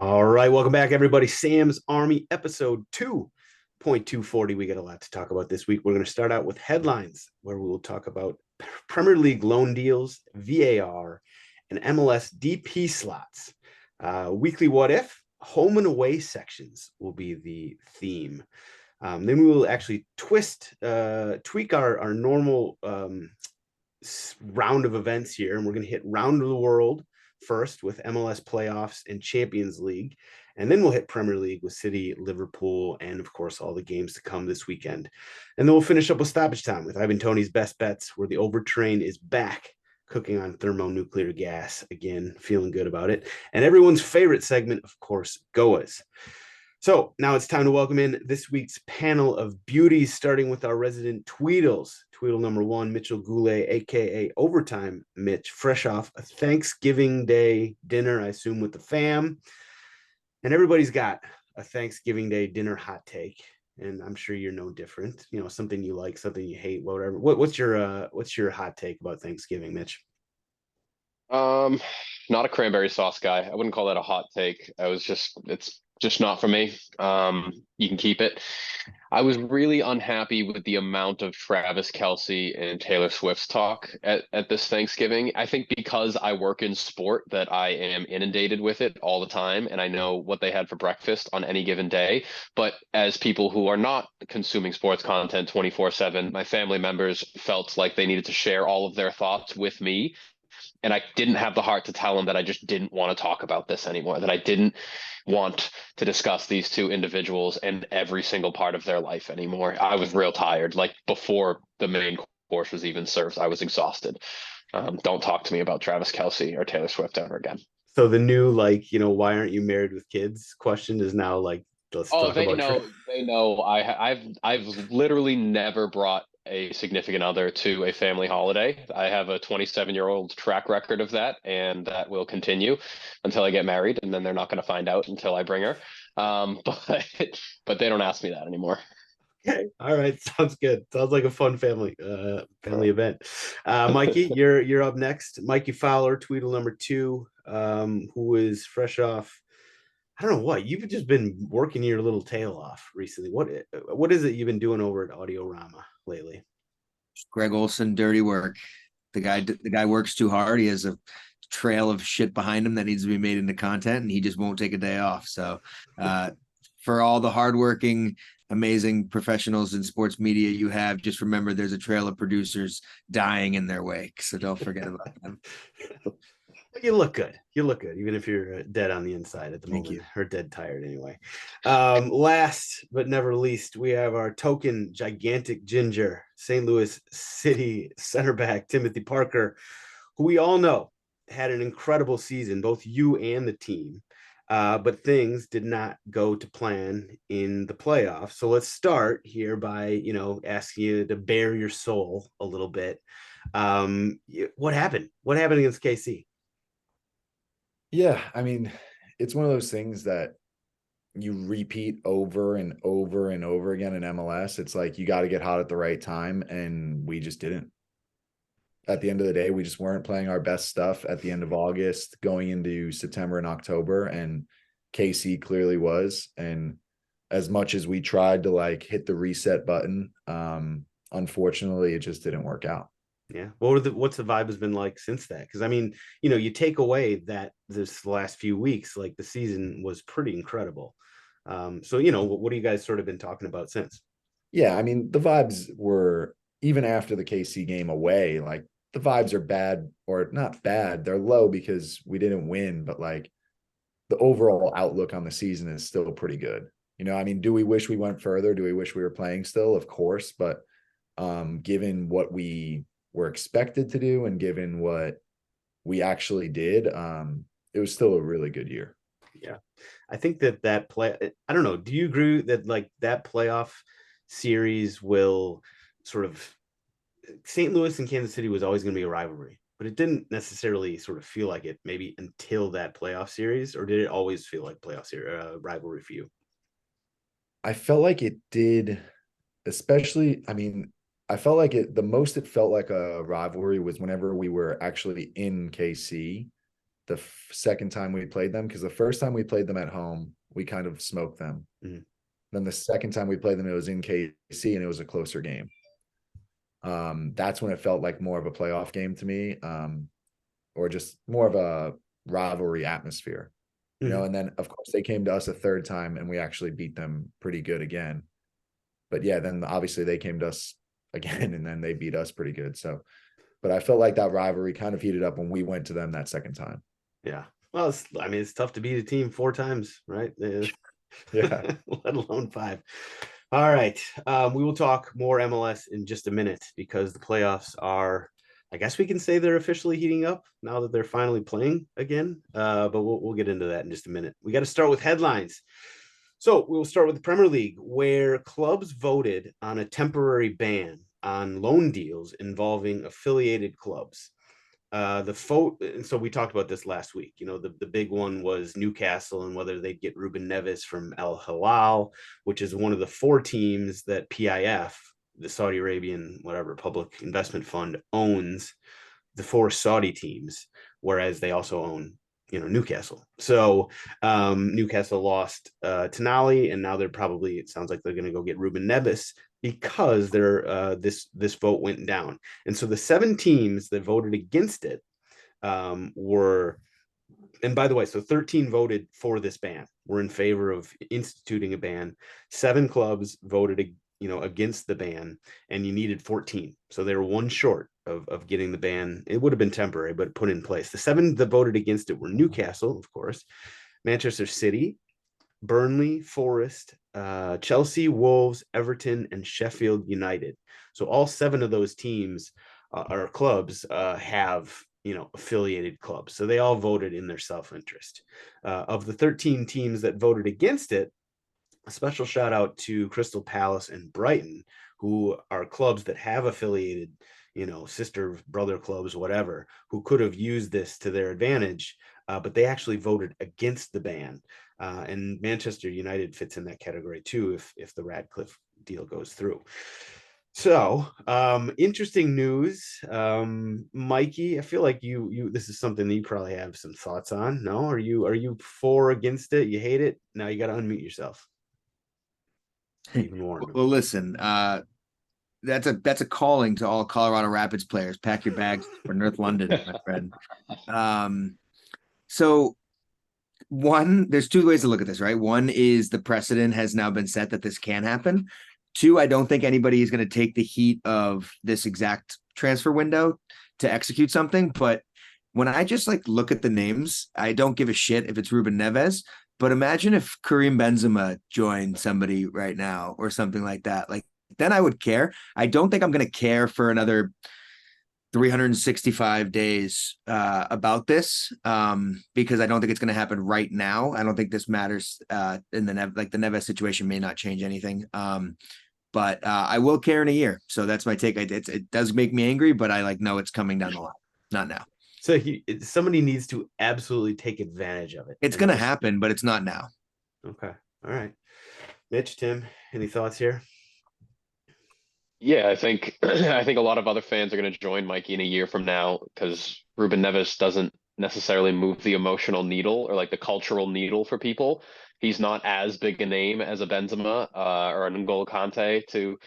All right, welcome back, everybody. Sam's Army episode 2.240. We got a lot to talk about this week. We're going to start out with headlines, where we will talk about Premier League loan deals, VAR, and MLS DP slots. Weekly what if, home and away sections will be the theme. Then we will actually tweak our normal round of events here, and we're going to hit round of the world first with MLS playoffs and Champions League. And then we'll hit Premier League with City, Liverpool, and of course, all the games to come this weekend. And then we'll finish up with stoppage time with Ivan Toney's best bets, where the OverTrain is back cooking on thermonuclear gas again, feeling good about it. And everyone's favorite segment, of course, GOAWs. So now it's time to welcome in this week's panel of beauties, starting with our resident Tweedles. Tweedle number one, Mitchell Goulet, aka Overtime Mitch, fresh off a Thanksgiving Day dinner, I assume, with the fam. And everybody's got a Thanksgiving Day dinner hot take, and I'm sure you're no different. You know, something you like, something you hate, whatever. What's your hot take about Thanksgiving, Mitch? Um, Not a cranberry sauce guy. I wouldn't call that a hot take. It's just not for me. You can keep it. I was really unhappy with the amount of Travis Kelce and Taylor Swift's talk at this Thanksgiving. I think because I work in sport that I am inundated with it all the time, and I know what they had for breakfast on any given day. But as people who are not consuming sports content 24/7, my family members felt like they needed to share all of their thoughts with me, and I didn't have the heart to tell them that I just didn't want to talk about this anymore, that I didn't want to discuss these two individuals and every single part of their life anymore. I was real tired. Like before the main course was even served, I was exhausted. Don't talk to me about Travis Kelce or Taylor Swift ever again. So the new, like, why aren't you married with kids question is now like, let's Oh, talk they about know. They know. I've literally never brought a significant other to a family holiday. I have a 27-year-old track record of that, and that will continue until I get married, and then they're not going to find out until I bring her. But they don't ask me that anymore. Okay. All right. Sounds good. Sounds like a fun family event. Mikey, you're up next. Mikey Fowler, Tweedle number two, who is fresh off. I don't know what you've just been working your little tail off recently. What is it you've been doing over at Audiorama lately? Greg Olson, dirty work. The guy works too hard. He has a trail of shit behind him that needs to be made into content, and he just won't take a day off. So, for all the hardworking, amazing professionals in sports media you have, just remember there's a trail of producers dying in their wake. So don't forget about them. You look good. You look good, even if you're dead on the inside at the Thank moment, you. or dead tired anyway. Last but never least, we have our token gigantic ginger, St. Louis City center back Timothy Parker, who we all know had an incredible season, both you and the team. But things did not go to plan in the playoffs. So let's start here by asking you to bare your soul a little bit. What happened? What happened against KC? Yeah, I mean, it's one of those things that you repeat over and over and over again in MLS. It's like you got to get hot at the right time, and we just didn't. At the end of the day, we just weren't playing our best stuff at the end of August, going into September and October, and KC clearly was. And as much as we tried to like hit the reset button, unfortunately, it just didn't work out. Yeah. What's the vibe has been like since that? Because I mean, you take away that this last few weeks, like the season was pretty incredible. So what do you guys sort of been talking about since? Yeah, I mean, the vibes were even after the KC game away, like the vibes are bad, or not bad, they're low because we didn't win, but like the overall outlook on the season is still pretty good. I mean, do we wish we went further? Do we wish we were playing still? Of course, but given what we were expected to do and given what we actually did, it was still a really good year. Yeah. I think that play, I don't know. Do you agree that like that playoff series will sort of St. Louis and Kansas City was always going to be a rivalry, but it didn't necessarily sort of feel like it maybe until that playoff series, or did it always feel like playoff series rivalry for you? I felt like it did, especially, I mean, I felt like it felt like a rivalry was whenever we were actually in KC the second time we played them, because the first time we played them at home, we kind of smoked them. Mhm. Then the second time we played them, it was in KC and it was a closer game. That's when it felt like more of a playoff game to me, or just more of a rivalry atmosphere, you know. And then of course they came to us a third time and we actually beat them pretty good again. But yeah, then obviously they came to us again and then they beat us pretty good. So, but I felt like that rivalry kind of heated up when we went to them that second time. Yeah. Well, it's tough to beat a team 4 times, right? Yeah. Let alone 5. All right. We will talk more MLS in just a minute because the playoffs are, I guess we can say they're officially heating up now that they're finally playing again. But we'll get into that in just a minute. We got to start with headlines. So we'll start with the Premier League, where clubs voted on a temporary ban on loan deals involving affiliated clubs. The vote, and so we talked about this last week. You know, the big one was Newcastle and whether they'd get Ruben Neves from Al Hilal, which is one of the 4 teams that PIF, the Saudi Arabian public investment fund, owns the 4 Saudi teams, whereas they also own, you know, Newcastle. So Newcastle lost Toney, and now it sounds like they're going to go get Ruben Neves because this vote went down. And so the 7 teams that voted against it were, and by the way, so 13 voted for this ban, were in favor of instituting a ban. 7 clubs voted against the ban, and you needed 14. So they were 1 short of getting the ban. It would have been temporary, but put in place. The 7 that voted against it were Newcastle, of course, Manchester City, Burnley, Forest, Chelsea, Wolves, Everton, and Sheffield United. So all 7 of those teams or clubs have, affiliated clubs. So they all voted in their self-interest. Of the 13 teams that voted against it, a special shout out to Crystal Palace and Brighton, who are clubs that have affiliated, sister, brother clubs, whatever, who could have used this to their advantage, but they actually voted against the ban. And Manchester United fits in that category too, if the Radcliffe deal goes through. So interesting news. Mikey, I feel like you this is something that you probably have some thoughts on. No, are you for, against it? You hate it? Now you got to unmute yourself. Even warned. Well, listen, that's a calling to all Colorado Rapids players. Pack your bags for North London, my friend. So there's 2 ways to look at this, right? One is the precedent has now been set that this can happen. 2, I don't think anybody is going to take the heat of this exact transfer window to execute something. But when I just look at the names, I don't give a shit if it's Ruben Neves. But imagine if Karim Benzema joined somebody right now or something like that. Then I would care. I don't think I'm going to care for another 365 days about this because I don't think it's going to happen right now. I don't think this matters in the Neves situation may not change anything. But I will care in a year. So that's my take. It does make me angry, but I no, it's coming down the line. Not now. So somebody needs to absolutely take advantage of it. It's going to happen, but it's not now. Okay. All right. Mitch, Tim, any thoughts here? Yeah, I think a lot of other fans are going to join Mikey in a year from now because Ruben Neves doesn't necessarily move the emotional needle or the cultural needle for people. He's not as big a name as a Benzema or an N'Golo Kante to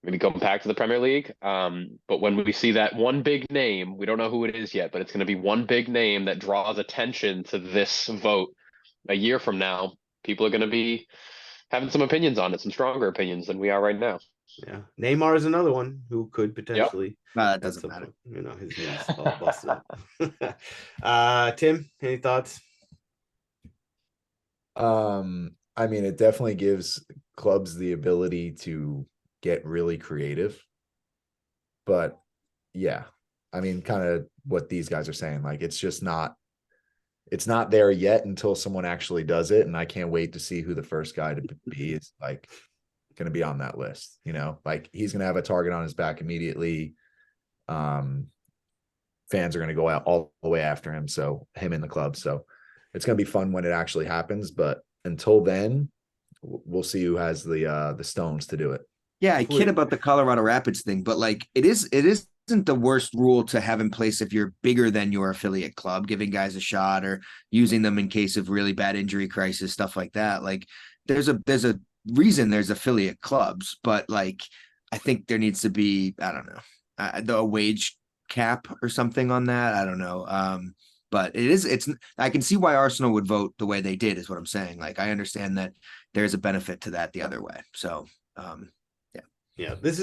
maybe go back to the Premier League. But when we see that one big name, we don't know who it is yet, but it's going to be one big name that draws attention to this vote a year from now. People are going to be having some opinions on it, some stronger opinions than we are right now. Yeah, Neymar is another one who could potentially. That doesn't matter. His knees all busted up. Tim, any thoughts? I mean, it definitely gives clubs the ability to get really creative. But yeah, I mean, kind of what these guys are saying, it's not there yet until someone actually does it. And I can't wait to see who the first guy to be is going to be on that list. He's going to have a target on his back immediately. Fans are going to go out all the way after him. So him in the club. So it's going to be fun when it actually happens. But until then, we'll see who has the stones to do it. Yeah, I kid about the Colorado Rapids thing, but it is isn't the worst rule to have in place if you're bigger than your affiliate club, giving guys a shot or using them in case of really bad injury crisis, stuff like that. Like there's a reason there's affiliate clubs, but like I think there needs to be, I don't know, a wage cap or something on that. I don't know. But it's I can see why Arsenal would vote the way they did, is what I'm saying. Like I understand that there's a benefit to that the other way. So yeah, this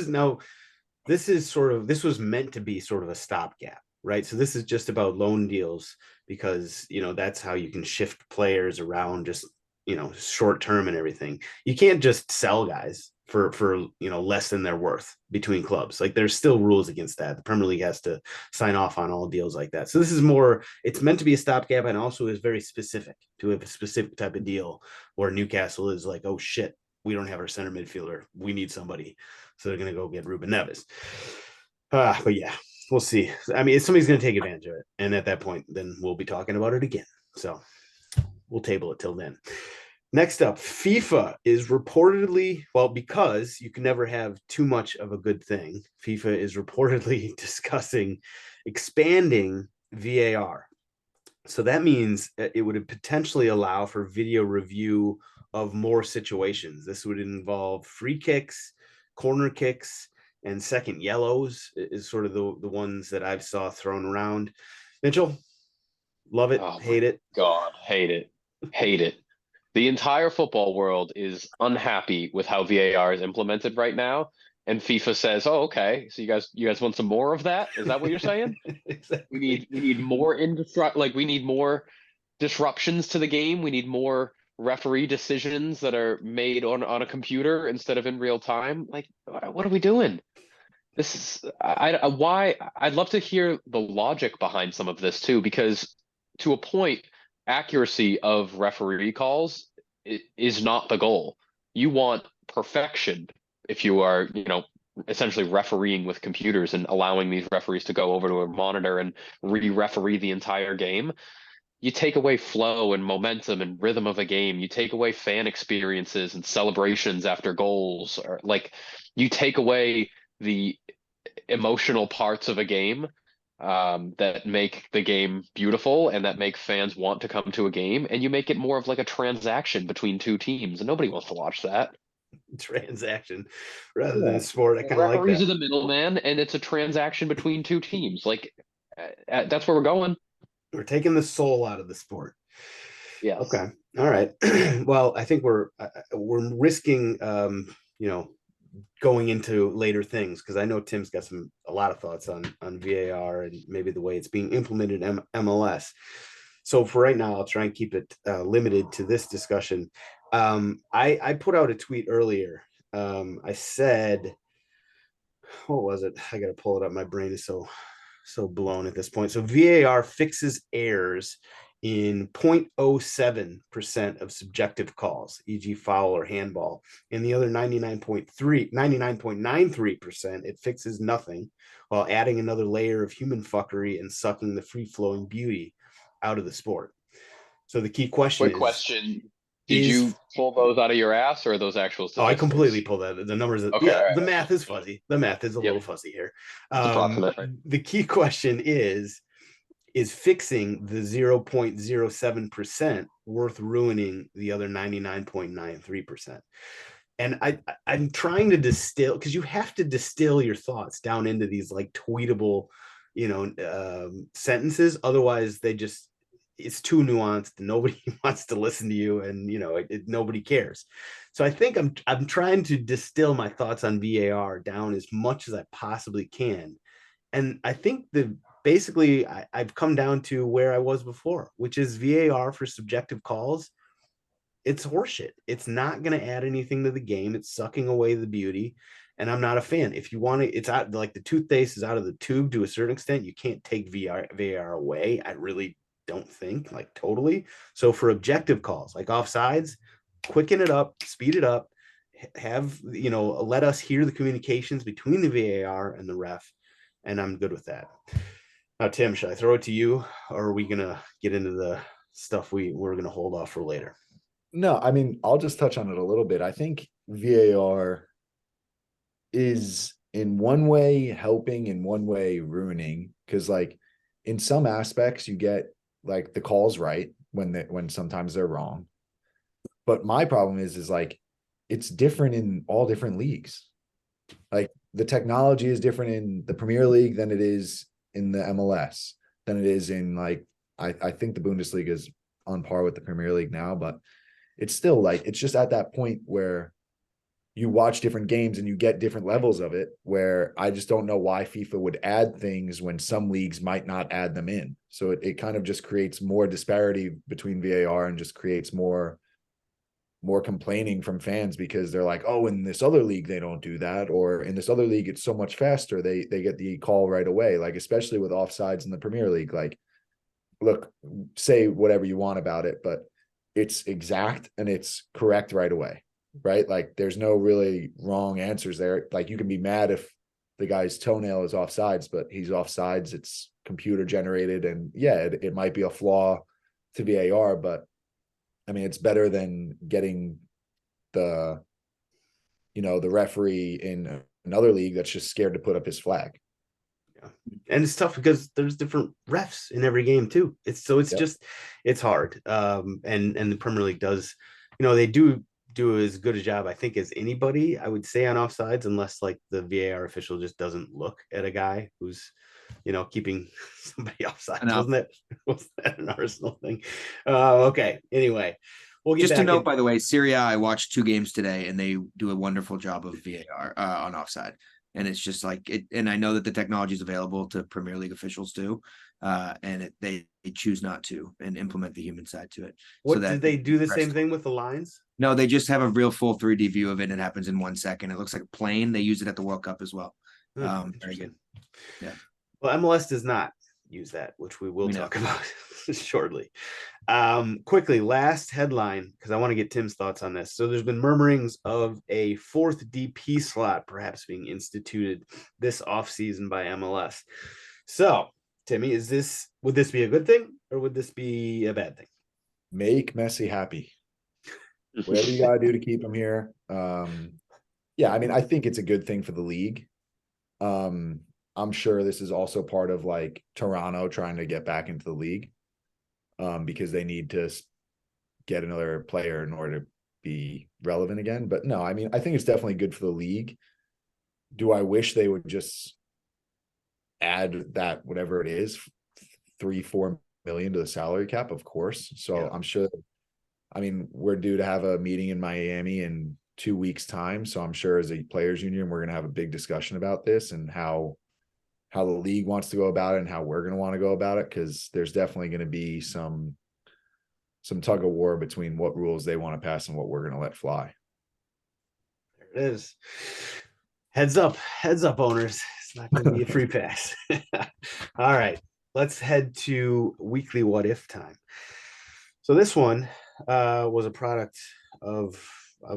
was meant to be sort of a stopgap, right? So this is just about loan deals because, that's how you can shift players around just, short term and everything. You can't just sell guys for less than their worth between clubs. Like there's still rules against that. The Premier League has to sign off on all deals like that. So this is more, it's meant to be a stopgap and also is very specific to a specific type of deal where Newcastle is like, oh shit, we don't have our center midfielder. We need somebody. So they're going to go get Ruben Neves. But yeah, we'll see. I mean, somebody's going to take advantage of it. And at that point, then we'll be talking about it again. So we'll table it till then. Next up, FIFA is reportedly, well, because you can never have too much of a good thing, FIFA is reportedly discussing expanding VAR. So that means it would potentially allow for video review of more situations. This would involve free kicks, corner kicks, and second yellows is sort of the ones that I've saw thrown around. Mitchell, love it, hate it. God, hate it. Hate it. The entire football world is unhappy with how VAR is implemented right now. And FIFA says, "Oh, okay. So you guys want some more of that? Is that what you're saying?" Exactly. We need more we need more disruptions to the game. We need more referee decisions that are made on a computer instead of in real time. Like, what are we doing? This is why I'd love to hear the logic behind some of this too, because to a point, accuracy of referee calls is not the goal. You want perfection if you are, essentially refereeing with computers and allowing these referees to go over to a monitor and re-referee the entire game. You take away flow and momentum and rhythm of a game. You take away fan experiences and celebrations after goals, or like you take away the emotional parts of a game that make the game beautiful and that make fans want to come to a game, and you make it more of like a transaction between two teams, and nobody wants to watch that. Transaction rather than sport. I kind of like that. Referees are the middleman, and it's a transaction between two teams. Like that's where we're going. We're taking the soul out of the sport. Yeah. Okay. All right. Well, I think we're risking, going into later things because I know Tim's got a lot of thoughts on VAR and maybe the way it's being implemented in MLS. So for right now, I'll try and keep it limited to this discussion. I put out a tweet earlier. I said, what was it? I got to pull it up. My brain is so blown at this point. So VAR fixes errors in 0.07% of subjective calls, e.g. foul or handball. And the other 99.93%, it fixes nothing while adding another layer of human fuckery and sucking the free-flowing beauty out of the sport. So the key question Quick question. Did you pull those out of your ass, or are those actual statistics? Oh, I completely pulled that. The numbers. Okay, yeah, the math is fuzzy. The math is a little fuzzy here. The key question is fixing the 0.07% worth ruining the other 99.93%? And I'm trying to distill, because you have to distill your thoughts down into these like tweetable, sentences. Otherwise, it's too nuanced and nobody wants to listen to you, and nobody cares. So I think I'm trying to distill my thoughts on VAR down as much as I possibly can. And I think basically I've come down to where I was before, which is VAR for subjective calls. It's horseshit. It's not going to add anything to the game. It's sucking away the beauty. And I'm not a fan. If you want to, it's out, like the toothpaste is out of the tube to a certain extent. You can't take VAR away. I really don't think, like, totally. So for objective calls like offsides, quicken it up, speed it up, have let us hear the communications between the VAR and the ref, and I'm good with that. Now, Tim, should I throw it to you, or are we gonna get into the stuff we're gonna hold off for later? No, I mean, I'll just touch on it a little bit. I think VAR is in one way helping, in one way ruining. Because like in some aspects, you get like the calls right when sometimes they're wrong. But my problem is like it's different in all different leagues. Like the technology is different in the Premier League than it is in the MLS, than it is in like I think the Bundesliga is on par with the Premier League now, but it's still like it's just at that point where you watch different games and you get different levels of it, where I just don't know why FIFA would add things when some leagues might not add them in. So it kind of just creates more disparity between VAR and just creates more complaining from fans because they're like, oh, in this other league they don't do that, or in this other league it's so much faster, they get the call right away. Like especially with offsides in the Premier League, like look, say whatever you want about it, but it's exact and it's correct right away, right? Like there's no really wrong answers there. Like you can be mad if the guy's toenail is offsides, but he's offsides, it's computer generated, and yeah, it might be a flaw to VAR, but I mean, it's better than getting the referee in another league that's just scared to put up his flag. Yeah. And it's tough because there's different refs in every game too. It's hard. And the Premier League does, they do as good a job, I think, as anybody, I would say, on offsides, unless like the VAR official just doesn't look at a guy who's keeping somebody offside. Wasn't that an Arsenal thing? Okay. Anyway, we'll get just a note, by the way, Serie A, I watched 2 games today, and they do a wonderful job of VAR on offside. And it's just like it. And I know that the technology is available to Premier League officials too, and they choose not to and implement the human side to it. Did they do the same thing with the lines? No, they just have a real full 3D view of it, and it happens in 1 second. It looks like a plane. They use it at the World Cup as well. Very good. Yeah. Well, MLS does not use that, which we will talk about shortly. Quickly, last headline, because I want to get Tim's thoughts on this. So there's been murmurings of a 4th DP slot perhaps being instituted this offseason by MLS. So, Timmy, would this be a good thing or would this be a bad thing? Make Messi happy. Whatever you got to do to keep him here. Yeah, I mean, I think it's a good thing for the league. I'm sure this is also part of like Toronto trying to get back into the league because they need to get another player in order to be relevant again. But no, I mean, I think it's definitely good for the league. Do I wish they would just add that, whatever it is, 3-4 million to the salary cap? Of course. So yeah. I'm sure, I mean, we're due to have a meeting in Miami in 2 weeks' time. So I'm sure as a players union, we're going to have a big discussion about this and how the league wants to go about it and how we're going to want to go about it. Cause there's definitely going to be some tug of war between what rules they want to pass and what we're going to let fly. There it is. Heads up, owners. It's not going to be a free pass. All right, let's head to weekly what if time. So this one was a product of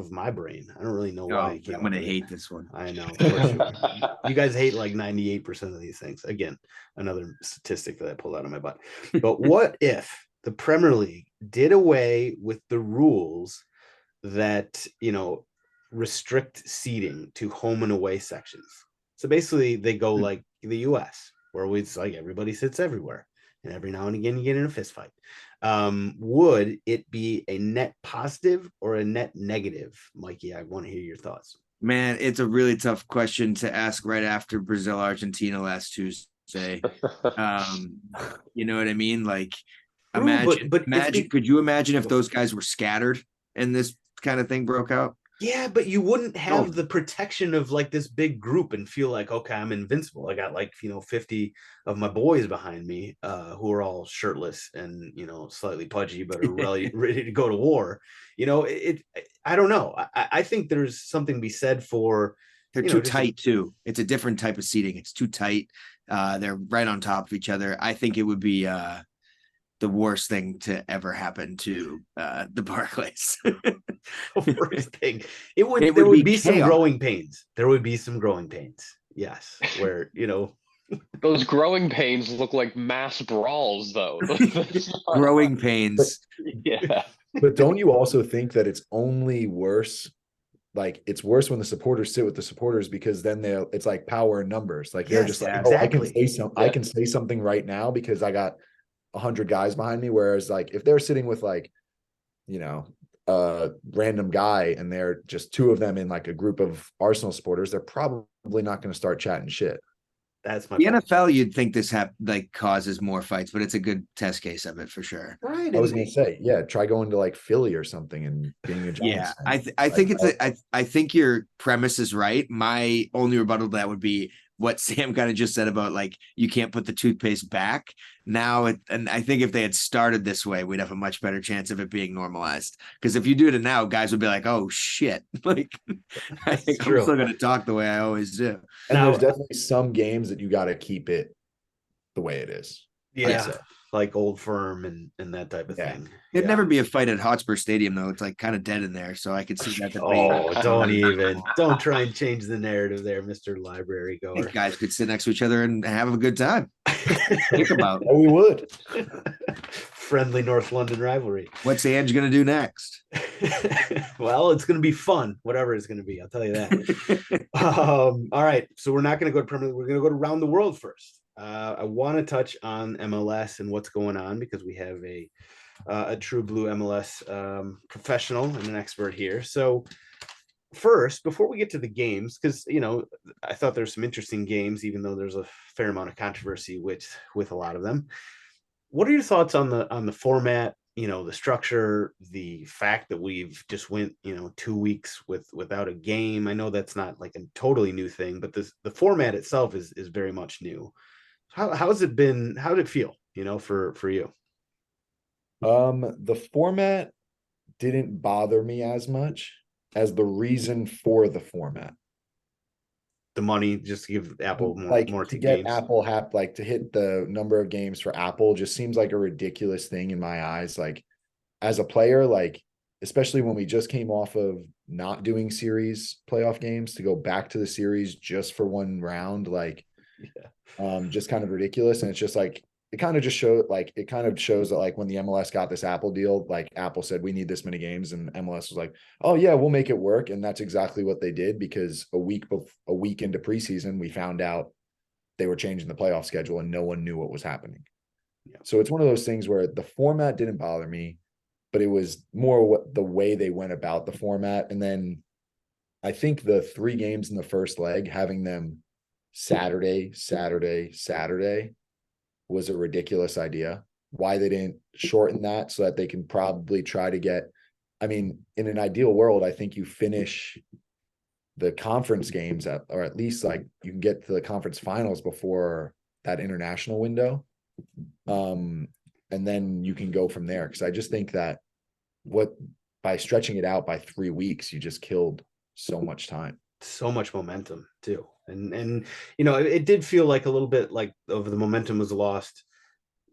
my brain. I don't really know why. I'm going to hate this one. I know. For sure. You guys hate like 98% of these things. Again, another statistic that I pulled out of my butt. But what if the Premier League did away with the rules that, restrict seating to home and away sections? So basically they go like the US, where it's like everybody sits everywhere. And every now and again you get in a fist fight. Would it be a net positive or a net negative? Mikey, I want to hear your thoughts. Man, it's a really tough question to ask right after Brazil, Argentina last Tuesday. You know what I mean? Like, imagine, could you imagine if those guys were scattered and this kind of thing broke out? Yeah, but you wouldn't have the protection of like this big group and feel like, okay, I'm invincible. I got like, 50 of my boys behind me who are all shirtless and, slightly pudgy, but are really ready to go to war. I don't know. I think there's something to be said for. They're too tight too. It's a different type of seating. It's too tight. They're right on top of each other. I think it would be the worst thing to ever happen to the Barclays. Worst thing. There would be some growing pains. There would be some growing pains. Yes. Where, those growing pains look like mass brawls though. Growing pains. Yeah. But don't you also think that it's only worse like it's worse when the supporters sit with the supporters, because then it's like power in numbers. Like they're Yes, just like, oh, exactly. I can say something right now because I got 100 guys behind me. Whereas like if they're sitting with like, you know, a random guy and they're just two of them in like a group of Arsenal supporters, they're probably not going to start chatting shit. That's my The point. NFL, you'd think this like causes more fights, but it's a good test case of it for sure. Right. I was going to say, yeah, try going to like Philly or something and being a Giants Yeah, fan. I think I think your premise is right. My only rebuttal to that would be what Sam kind of just said about like you can't put the toothpaste back now. And I think if they had started this way, we'd have a much better chance of it being normalized. Because if you do it now, guys would be like, "Oh shit!" Like I think I'm true. still going to talk the way I always do. And Now- there's definitely some games that you got to keep it the way it is. Yeah, like Old Firm and that type of Yeah. thing. It'd Yeah. never be a fight at Hotspur Stadium though. It's like kind of dead in there, so I could see that. Oh, don't try and change the narrative there, Mr. Library I Goer. think guys could sit next to each other and have a good time. Think about it. Oh, we would. Friendly North London rivalry. What's Ange gonna do next? Well, it's going to be fun, whatever it's going to be. I'll tell you that. All right, so we're not going to go to Premier League. We're going to go to around the world first. I want to touch on MLS and what's going on because we have a true blue MLS professional and an expert here. So first, before we get to the games, because I thought there's some interesting games, even though there's a fair amount of controversy with a lot of them. What are your thoughts on the format? The structure, the fact that we've just went 2 weeks without a game. I know that's not like a totally new thing, but the format itself is very much new. How's it been? How did it feel? For you. The format didn't bother me as much as the reason for the format. The money, just to give Apple more to get games. Apple like to hit the number of games for Apple just seems like a ridiculous thing in my eyes. Like as a player, like especially when we just came off of not doing series playoff games, to go back to the series just for one round, like just kind of ridiculous. And it's just like it kind of shows that like when the MLS got this Apple deal, like Apple said, we need this many games. And MLS was like, oh yeah, we'll make it work. And that's exactly what they did, because a week into preseason, we found out they were changing the playoff schedule and no one knew what was happening. Yeah. So it's one of those things where the format didn't bother me, but it was more the way they went about the format. And then I think the 3 games in the first leg, having them Saturday was a ridiculous idea. Why they didn't shorten that so that they can probably try to get, I mean, in an ideal world, I think you finish the conference games or at least like you can get to the conference finals before that international window. And then you can go from there. Cause I just think that by stretching it out by 3 weeks, you just killed so much time. So much momentum too. And it did feel like a little bit like the momentum was lost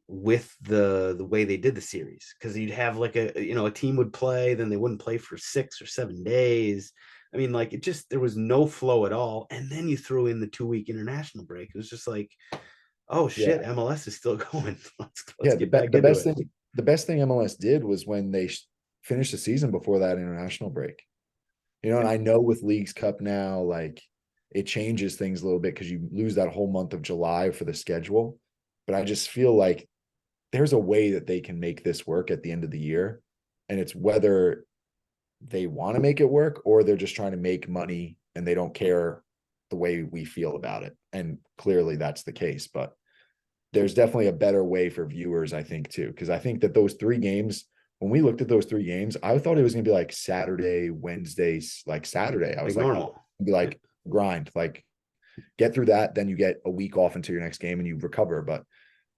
with the way they did the series, because you'd have like a team would play, then they wouldn't play for 6 or 7 days. I mean, like there was no flow at all. And then you threw in the 2-week international break. It was just like, oh shit, yeah. MLS is still going. Let's get back into it. The best thing MLS did was when they finished the season before that international break. And I know with Leagues Cup now, like it changes things a little bit because you lose that whole month of July for the schedule. But I just feel like there's a way that they can make this work at the end of the year. And it's whether they want to make it work or they're just trying to make money and they don't care the way we feel about it. And clearly that's the case. But there's definitely a better way for viewers, I think, too. Because I think that those 3 games, when we looked at those 3 games, I thought it was going to be like Saturday, Wednesday, like Saturday. I was like, normal. Oh, be like grind, like get through that. Then you get a week off into your next game and you recover. But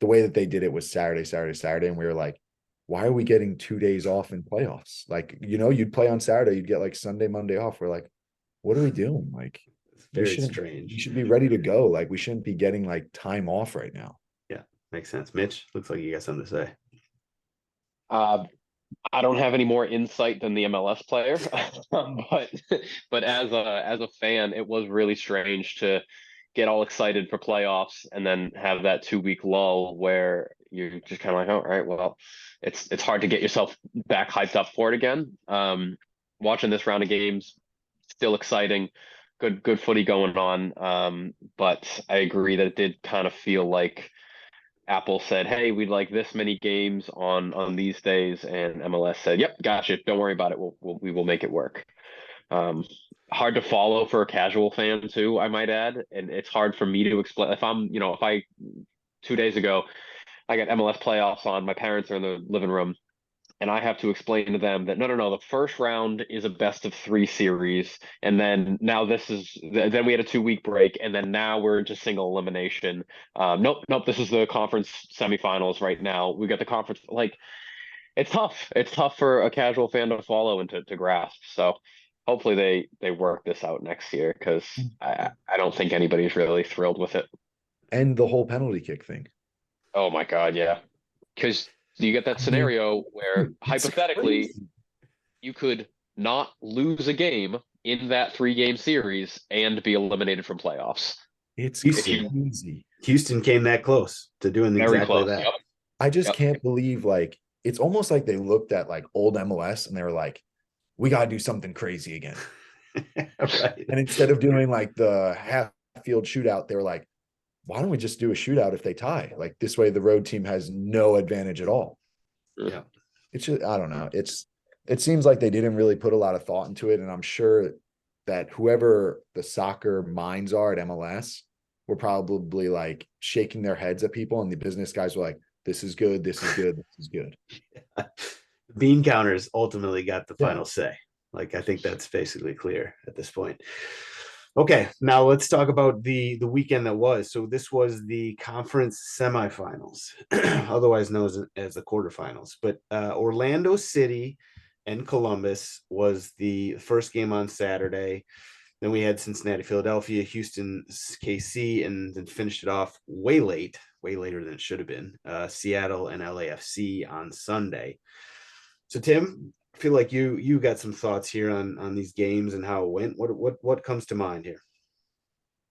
the way that they did it was Saturday. And we were like, why are we getting 2 days off in playoffs? Like, you'd play on Saturday, you'd get like Sunday, Monday off. We're like, what are we doing? Like, it's very strange. We should be ready to go. Like, we shouldn't be getting like time off right now. Yeah, makes sense. Mitch, looks like you got something to say. I don't have any more insight than the MLS player, but as a fan, it was really strange to get all excited for playoffs and then have that 2-week lull where you're just kind of like, oh, all right, well, it's hard to get yourself back hyped up for it again. Watching this round of games, still exciting. Good footy going on. But I agree that it did kind of feel like Apple said, "Hey, we'd like this many games on these days," and MLS said, "Yep, gotcha. Don't worry about it. We will make it work." Um, Hard to follow for a casual fan too, I might add, and it's hard for me to explain. If I 2 days ago I got MLS playoffs on, my parents are in the living room, and I have to explain to them that no, the first round is a best of three series, and then now then we had a 2 week break, and then now we're into single elimination. Nope, this is the conference semifinals right now. We got the conference, like, it's tough. It's tough for a casual fan to follow and to grasp. So hopefully they work this out next year, because I don't think anybody's really thrilled with it. And the whole penalty kick thing. Oh my God, yeah. Because you get that scenario where hypothetically Crazy. you could not lose a game in that 3 game series and be eliminated from playoffs. It's Houston. crazy. Houston came that close to doing Very exactly close. that. Yep. I just Yep. can't believe, like, it's almost like they looked at like old MLS and they were like, we got to do something crazy again. Right. And instead of doing like the half field shootout, they were like, why don't we just do a shootout if they tie? Like, this way the road team has no advantage at all. Yeah. It's just, I don't know. It seems like they didn't really put a lot of thought into it. And I'm sure that whoever the soccer minds are at MLS were probably like shaking their heads at people, and the business guys were like, this is good, this is good, this is good. Bean counters ultimately got the Yeah. final say. Like, I think that's basically clear at this point. Okay, now let's talk about the weekend that was. So this was the conference semifinals, otherwise known as the quarterfinals. But Orlando City and Columbus was the first game on Saturday. Then we had Cincinnati, Philadelphia, Houston, KC, and then finished it off way later than it should have been. Seattle and LAFC on Sunday. So Tim, I feel like you got some thoughts here on these games and how it went. What comes to mind here?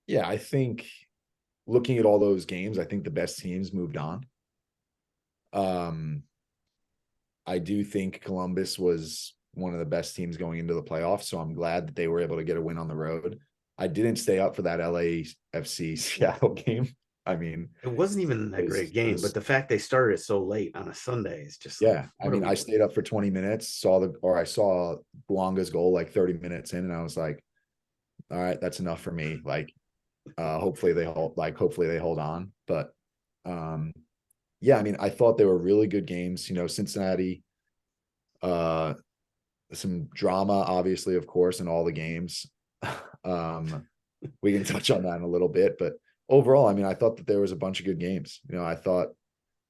Yeah, I think looking at all those games, I think the best teams moved on. I do think Columbus was one of the best teams going into the playoffs, so I'm glad that they were able to get a win on the road. I didn't stay up for that LAFC Seattle game. I mean, It wasn't even that great game, but the fact they started it so late on a Sunday is just yeah. Like, I mean, I stayed up for 20 minutes, I saw Buanga's goal like 30 minutes in, and I was like, all right, that's enough for me. Like, hopefully they hold on. But yeah, I mean, I thought they were really good games. Cincinnati, some drama, obviously, of course, in all the games. We can touch on that in a little bit, but overall, I mean, I thought that there was a bunch of good games. I thought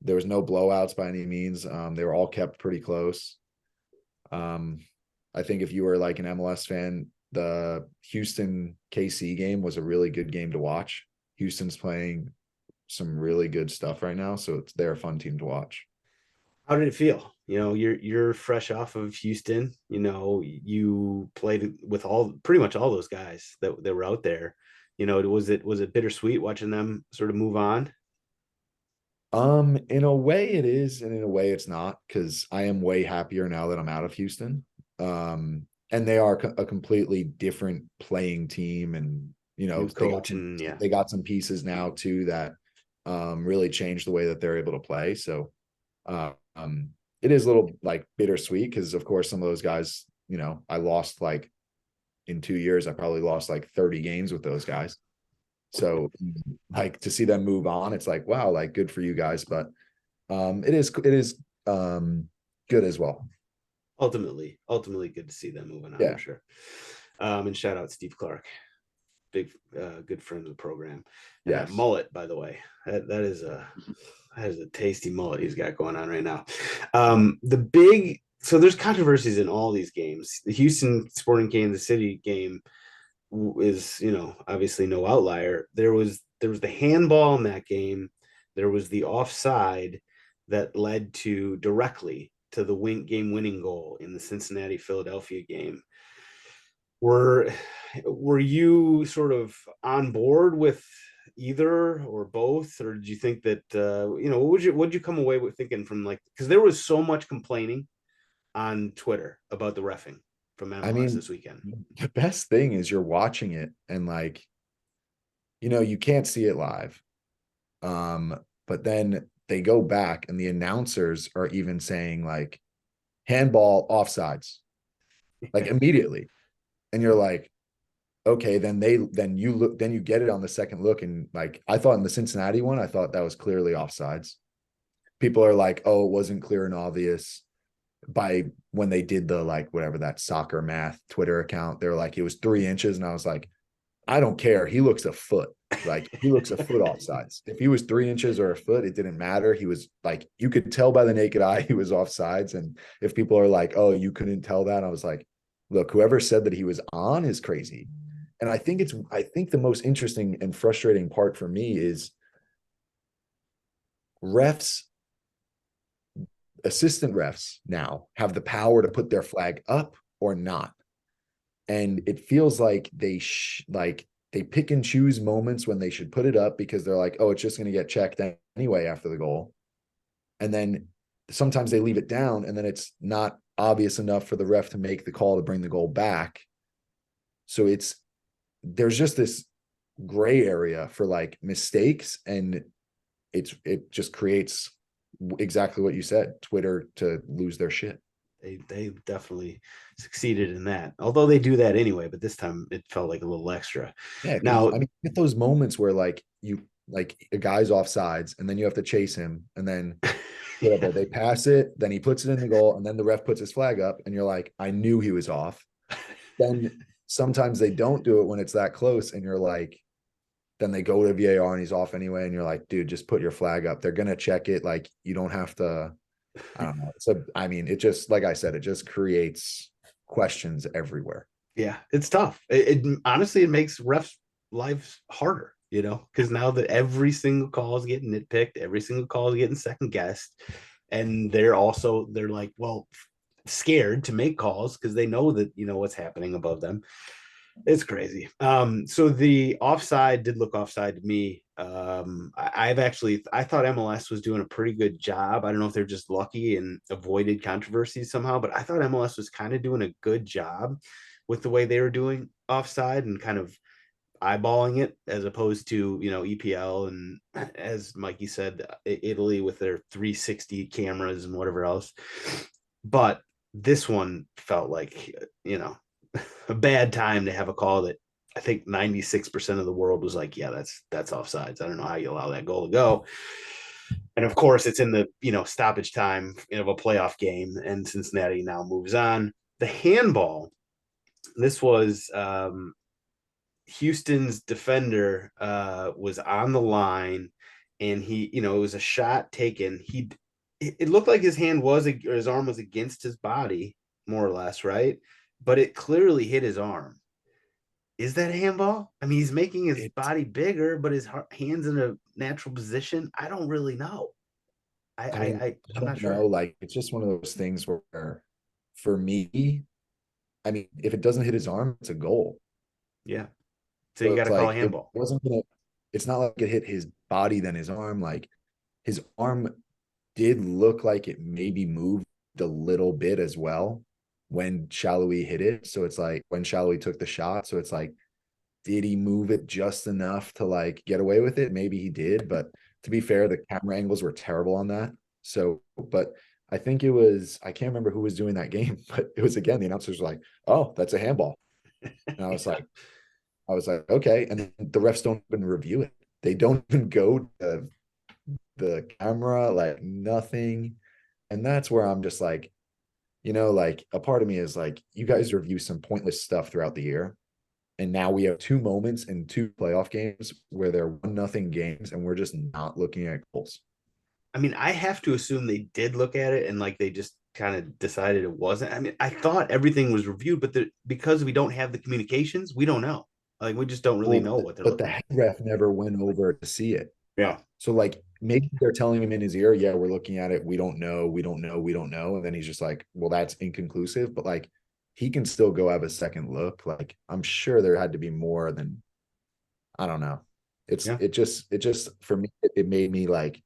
there was no blowouts by any means. They were all kept pretty close. I think if you were like an MLS fan, the Houston KC game was a really good game to watch. Houston's playing some really good stuff right now, so they're a fun team to watch. How did it feel? You're fresh off of Houston. You played with pretty much all those guys that were out there. Was it bittersweet watching them sort of move on? In a way it is, and in a way it's not, because I am way happier now that I'm out of Houston. And they are a completely different playing team, and they got some pieces now too that really changed the way that they're able to play. So it is a little like bittersweet, because of course some of those guys, I lost, like, in 2 years I probably lost like 30 games with those guys. So like, to see them move on, it's like, wow, like, good for you guys. But it is good as well. Ultimately good to see them moving on, Yeah. for sure. And shout out Steve Clark, big good friend of the program. Yes. Mullet, by the way, that is a tasty mullet he's got going on right now. So there's controversies in all these games. The Houston Sporting Kansas City game is, obviously no outlier. There was the handball in that game. There was the offside that led directly to the game winning goal in the Cincinnati Philadelphia game. Were you sort of on board with either or both, or did you think that what would you come away with thinking from, like, because there was so much complaining on Twitter about the reffing from MLS I mean, this weekend. the best thing is you're watching it and like, you can't see it live. But then they go back and the announcers are even saying like handball offsides, like immediately. And you're like, okay, then you get it on the second look. And like, I thought in the Cincinnati one, I thought that was clearly offsides. People are like, oh, it wasn't clear and obvious. By when they did the like whatever that soccer math Twitter account, they were like, it was 3 inches. And I was like, I don't care. He looks a foot. Like he looks a foot offsides. If he was 3 inches or a foot, it didn't matter. He was like, you could tell by the naked eye he was offsides. And if people are like, oh, you couldn't tell that, I was like, look, whoever said that he was on is crazy. And I think the most interesting and frustrating part for me is refs, assistant refs now have the power to put their flag up or not. And it feels like they pick and choose moments when they should put it up because they're like, oh, it's just going to get checked anyway after the goal. And then sometimes they leave it down and then it's not obvious enough for the ref to make the call to bring the goal back. So there's just this gray area for like mistakes, and it just creates exactly what you said, Twitter to lose their shit. They definitely succeeded in that. Although they do that anyway, but this time it felt like a little extra. Yeah. Now, I mean, get those moments where like a guy's offsides and then you have to chase him and then whatever, they pass it, then he puts it in the goal, and then the ref puts his flag up, and you're like, I knew he was off. Then sometimes they don't do it when it's that close, and you're like, then they go to VAR and he's off anyway, and you're like, dude, just put your flag up. They're gonna check it. Like, you don't have to. I don't know. So I mean, it just, like I said, it just creates questions everywhere. yeah, it's tough. It honestly, it makes refs' lives harder, because now that every single call is getting nitpicked, every single call is getting second guessed, and they're like, well, scared to make calls because they know that what's happening above them. It's crazy. So the offside did look offside to me. I thought MLS was doing a pretty good job. I don't know if they're just lucky and avoided controversies somehow, but I thought MLS was kind of doing a good job with the way they were doing offside and kind of eyeballing it, as opposed to EPL and, as Mikey said, Italy with their 360 cameras and whatever else. But this one felt like a bad time to have a call that I think 96% of the world was like, yeah, that's offsides. I don't know how you allow that goal to go. And of course, it's in the stoppage time of a playoff game, and Cincinnati now moves on. The handball. This was Houston's defender was on the line, and it was a shot taken. It looked like his arm was against his body, more or less, right? But it clearly hit his arm. Is that a handball? I mean, he's making his body bigger, but his hand's in a natural position. I don't really know. I'm not sure. Like, it's just one of those things where, for me, I mean, if it doesn't hit his arm, it's a goal. Yeah. So you got to call a handball. It's not like it hit his body, then his arm. Like, his arm did look like it maybe moved a little bit as well when Shallowy hit it. So it's like when Shallowy took the shot. So it's like, did he move it just enough to like get away with it? Maybe he did, but to be fair, the camera angles were terrible on that. So, but I think it was, I can't remember who was doing that game, but it was, again, the announcers were like, oh, that's a handball. And I was like, okay. And the refs don't even review it. They don't even go to the camera, like nothing. And that's where I'm just like, like a part of me is like, you guys review some pointless stuff throughout the year. And now we have 2 moments in 2 playoff games where they're 1-0 games, and we're just not looking at goals. I mean, I have to assume they did look at it and like they just kind of decided it wasn't. I mean, I thought everything was reviewed, but because we don't have the communications, we don't know. Like, we just don't really know what they're looking at. But the head ref never went over to see it. Yeah. So like, maybe they're telling him in his ear, yeah, we're looking at it. We don't know. And then he's just like, well, that's inconclusive. But like, he can still go have a second look. Like, I'm sure there had to be more than, I don't know. It just for me, it made me like,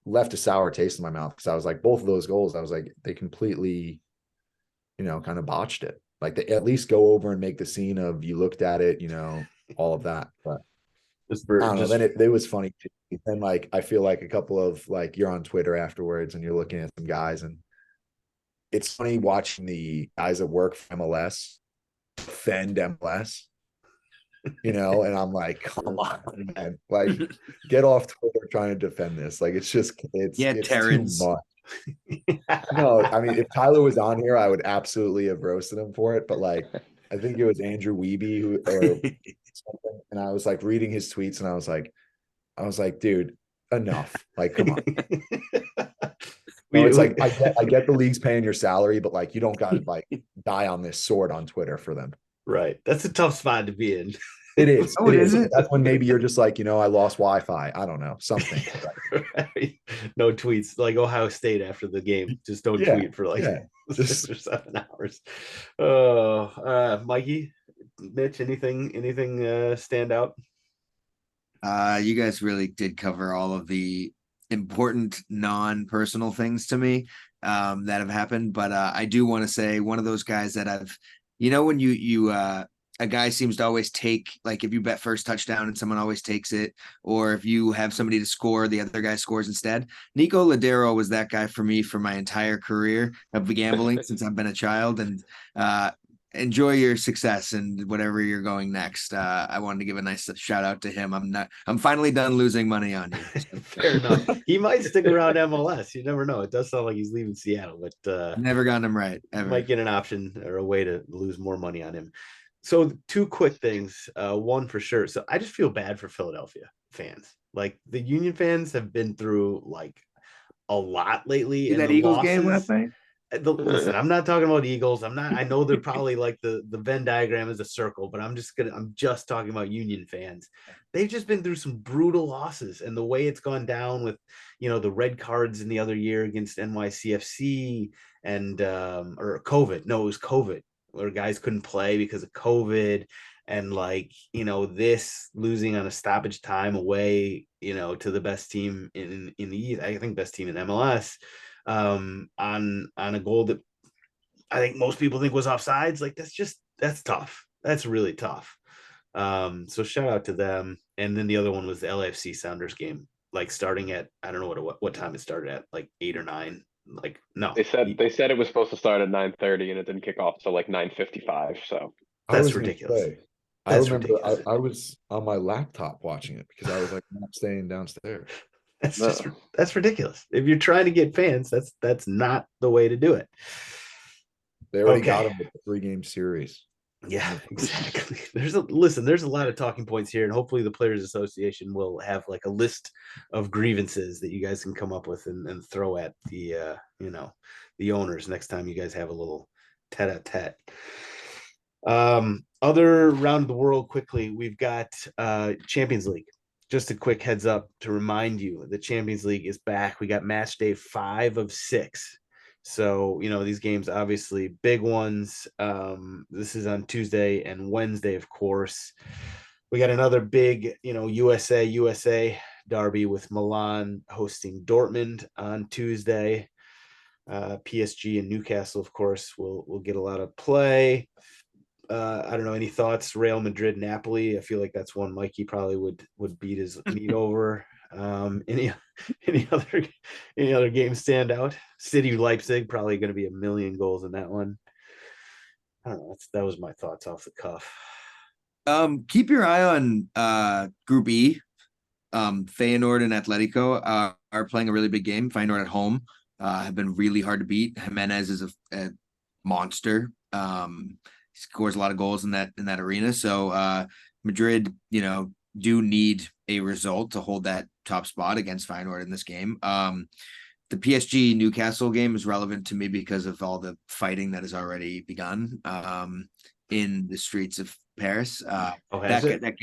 left a sour taste in my mouth, because I was like, both of those goals, I was like, they completely, kind of botched it. Like they at least go over and make the scene of you looked at it, all of that. But I don't know. Then it was funny too. And like I feel like a couple of like you're on Twitter afterwards and you're looking at some guys, and it's funny watching the guys that work for MLS defend MLS, and I'm like, come on, man. Like, get off Twitter trying to defend this. Like it's too much. No, I mean, if Tyler was on here, I would absolutely have roasted him for it. But like, I think it was Andrew Wiebe or something, and I was like reading his tweets, and I was like, dude, enough. Like, come on. It's like I get the league's paying your salary, but like you don't gotta like die on this sword on Twitter for them. Right. That's a tough spot to be in. It is. Oh, it is. That's when maybe you're just like, I lost Wi-Fi. I don't know, something. Right. No tweets like Ohio State after the game. Just don't tweet for like 6 or 7 hours. Mikey, Mitch, anything stand out? You guys really did cover all of the important non-personal things to me that have happened. But I do want to say one of those guys that I've, when you a guy seems to always take, like if you bet first touchdown and someone always takes it, or if you have somebody to score, the other guy scores instead. Nico Ladero was that guy for me for my entire career of gambling since I've been a child. And enjoy your success and whatever you're going next. I wanted to give a nice shout out to him. I'm finally done losing money on you. Fair enough. He might stick around MLS. You never know. It does sound like he's leaving Seattle, but never gotten him right ever. Might get an option or a way to lose more money on him. So 2 quick things. One for sure. So I just feel bad for Philadelphia fans. Like the Union fans have been through like a lot lately. That Eagles game last night. Listen, I'm not talking about Eagles. I know they're probably like the Venn diagram is a circle, but I'm just talking about Union fans. They've just been through some brutal losses, and the way it's gone down with, the red cards in the other year against NYCFC and or COVID. No, it was COVID, where guys couldn't play because of COVID, and like, this losing on a stoppage time away, to the best team in the East. I think best team in MLS. On a goal that I think most people think was offsides. Like that's tough. That's really tough. So shout out to them. And then the other one was the LAFC Sounders game, like starting at, I don't know what time it started at, like 8 or 9. Like no, they said it was supposed to start at 9:30 and it didn't kick off till like 9:55. So that's ridiculous. I remember I was on my laptop watching it because I was like not staying downstairs. That's ridiculous. If you're trying to get fans, that's not the way to do it. They already got him with the 3-game series. Yeah, exactly. There's a lot of talking points here, and hopefully the Players Association will have like a list of grievances that you guys can come up with and throw at the the owners next time you guys have a little tete-a-tete. Other round of the world quickly, we've got Champions League. Just a quick heads up to remind you, the Champions League is back. We got match day 5 of 6. So, these games, obviously big ones. This is on Tuesday and Wednesday, of course. We got another big, USA derby with Milan hosting Dortmund on Tuesday. PSG and Newcastle, of course, will get a lot of play. I don't know, any thoughts? Real Madrid, Napoli. I feel like that's one Mikey probably would beat his meat over. Any other games stand out? City Leipzig, probably going to be 1 million goals in that one. I don't know. That was my thoughts off the cuff. Keep your eye on Group E. Feyenoord and Atletico are playing a really big game. Feyenoord at home have been really hard to beat. Jimenez is a monster. Scores a lot of goals in that arena. So Madrid, do need a result to hold that top spot against Feyenoord in this game. The PSG Newcastle game is relevant to me because of all the fighting that has already begun in the streets of Paris. That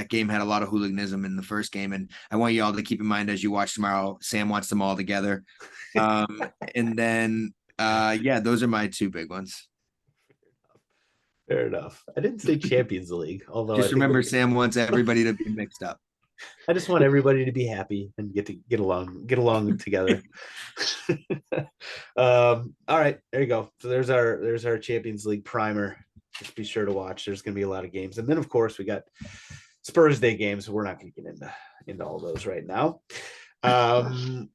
game had a lot of hooliganism in the first game, and I want you all to keep in mind as you watch tomorrow. Sam wants them all together, and then those are my 2 big ones. Fair enough. I didn't say Champions League, although just remember Sam wants everybody to be mixed up. I just want everybody to be happy and get along together. All right, there you go. So there's our Champions League primer. Just be sure to watch. There's going to be a lot of games, and then of course we got Spurs Day games. So we're not going to get into all those right now.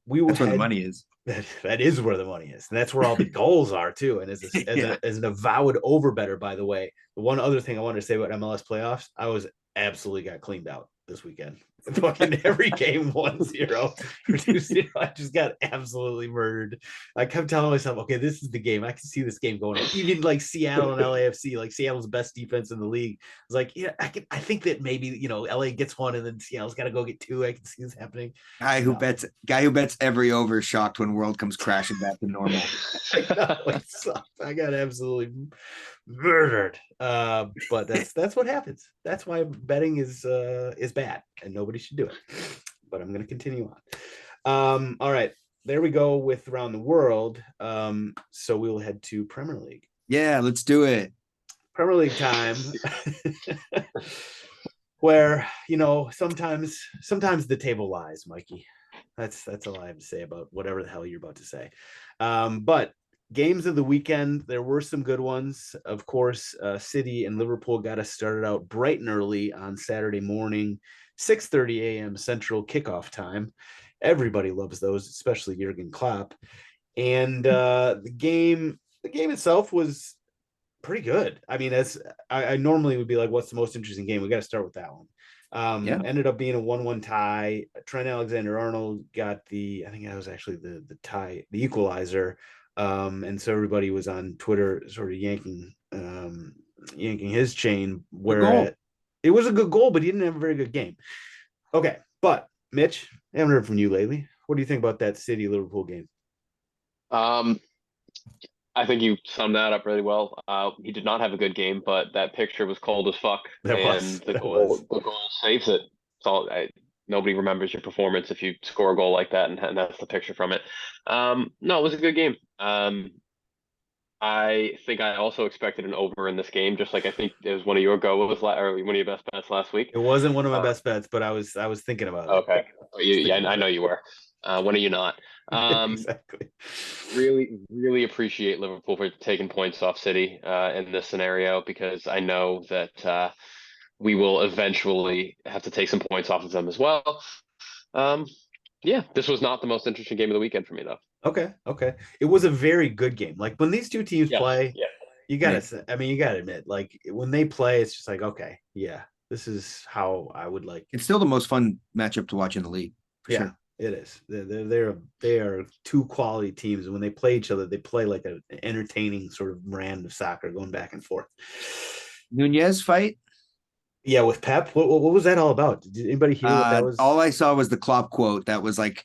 We will. That's where the money is. That is where the money is, and that's where all the goals are too. And as an avowed overbetter, by the way, the one other thing I wanted to say about MLS playoffs, I was absolutely got cleaned out this weekend. Fucking every game 1-0 or 2-0. I just got absolutely murdered. I kept telling myself, okay, this is the game. I can see this game going on. Even like Seattle and LAFC, like Seattle's best defense in the league. I was like, yeah, I think that maybe LA gets one and then Seattle's got to go get two. I can see this happening. Guy who bets every over is shocked when world comes crashing back to normal. I got absolutely murdered. But that's what happens. That's why betting is bad and nobody should do it. But I'm going to continue on. All right, there we go with around the world. So we will head to Premier League. Yeah, let's do it. Premier League time. Where sometimes the table lies, Mikey. That's all I have to say about whatever the hell you're about to say. But games of the weekend, there were some good ones. Of course, City and Liverpool got us started out bright and early on Saturday morning, 6:30 a.m. Central kickoff time. Everybody loves those, especially Jurgen Klopp. And the game itself was pretty good. I mean, as I normally would be like, what's the most interesting game? We got to start with that one. Ended up being a 1-1 tie. Trent Alexander-Arnold got I think that was actually the tie, the equalizer. And so everybody was on Twitter sort of yanking his chain, where it was a good goal, but he didn't have a very good game. Okay, but Mitch, I haven't heard from you lately. What do you think about that City Liverpool game? I think you summed that up really well. He did not have a good game, but that picture was cold as fuck. The goal saves it. So nobody remembers your performance if you score a goal like that, and that's the picture from it. No, it was a good game. I think I also expected an over in this game, just like I think it was one of your GOAWs or one of your best bets last week. It wasn't one of my best bets, but I was thinking about it. Okay, I know you were. When are you not? Exactly. Really appreciate Liverpool for taking points off City in this scenario, because I know that we will eventually have to take some points off of them as well. Yeah, this was not the most interesting game of the weekend for me, though. Okay. It was a very good game. Like when these two teams play, you gotta admit, like when they play, it's just like, okay, yeah, this is how I would like. It's still the most fun matchup to watch in the league. Sure. It is. They are two quality teams, and when they play each other, they play like an entertaining sort of brand of soccer, going back and forth. Nunez fight. Yeah, with Pep. What was that all about? Did anybody hear what that was? All I saw was the Klopp quote that was like,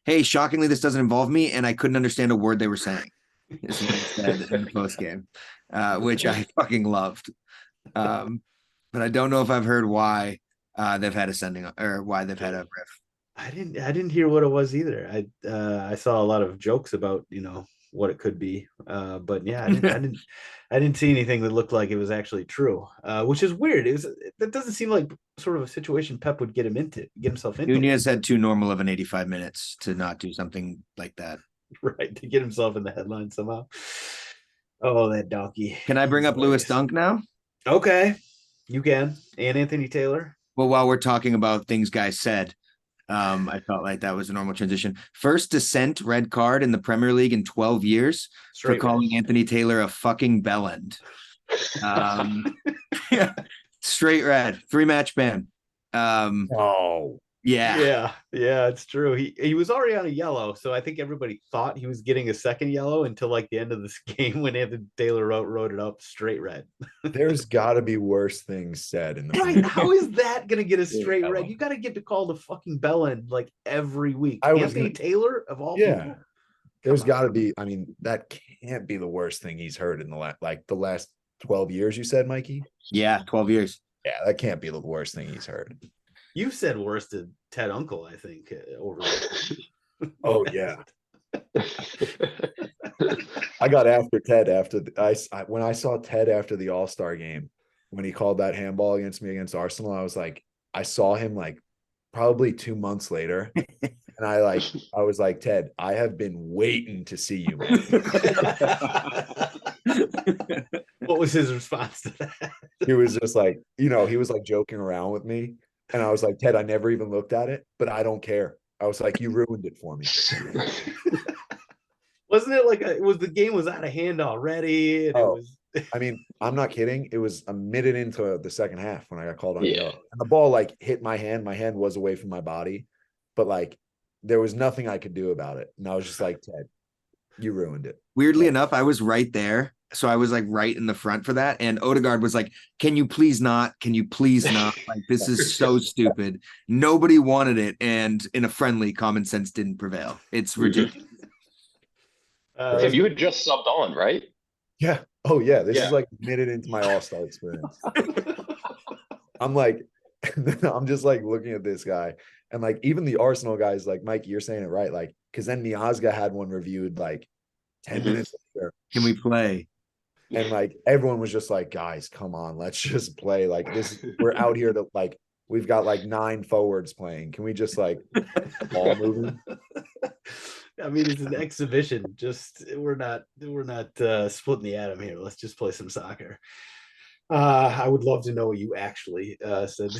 "Hey, shockingly, this doesn't involve me," and I couldn't understand a word they were saying. Is what he said in the post game, which I fucking loved. But I don't know if I've heard why they've had a sending or why they've had a riff. I didn't hear what it was either. I saw a lot of jokes about what it could be, but yeah, I didn't see anything that looked like it was actually true, which is weird. That doesn't seem like sort of a situation Pep would get himself into. Nunez had too normal of an 85 minutes to not do something like that, right? To get himself in the headline somehow. Oh, that donkey! Can I bring up Lewis Dunk now? Okay, you can. And Anthony Taylor. Well, while we're talking about things guys said. I felt like that was a normal transition. First dissent red card in the Premier League in 12 years for calling Anthony Taylor a fucking bellend. Yeah, straight red, 3-match ban. Yeah, it's true. He was already on a yellow, so I think everybody thought he was getting a second yellow until like the end of this game when Anthony Taylor wrote it up straight red. There's got to be worse things said in the right. How is that gonna get a straight red? You got to get to call the fucking bellend like every week. Anthony Taylor of all people. There's got to be. I mean, that can't be the worst thing he's heard in the last 12 years. You said, Mikey? Yeah, 12 years. Yeah, that can't be the worst thing he's heard. You said worse to Ted Uncle, I think. Oh yeah. I got after Ted when I saw Ted after the All-Star game when he called that handball against me against Arsenal. I was like, I saw him like probably 2 months later. And I was like, Ted, I have been waiting to see you, man. What was his response to that? He was just like, he was like joking around with me. And I was like, Ted, I never even looked at it, but I don't care. I was like, you ruined it for me. Wasn't it like the game was out of hand already? And it was. I mean, I'm not kidding. It was a minute into the second half when I got called on Yeah. yellow. And the ball like hit my hand. My hand was away from my body, but like there was nothing I could do about it. And I was just like, Ted, you ruined it. Weirdly enough, I was right there. So I was like right in the front for that. And Odegaard was like, can you please not? Can you please not? Like, this is so stupid. Nobody wanted it. And in a friendly, common sense didn't prevail. It's ridiculous. Tim, you had just subbed on, right? Yeah. Oh yeah. This Yeah. is like a minute into my all-star experience. I'm like, I'm just like looking at this guy. And like even the Arsenal guys, like Mike, you're saying it right. Like, because then Miazga had one reviewed like 10 minutes later. Can we play? And like everyone was just like, guys, come on, let's just play. Like this, we're out here to like, we've got like 9 forwards playing. Can we just like ball moving? I mean, it's an exhibition. Just we're not splitting the atom here. Let's just play some soccer. I would love to know what you actually said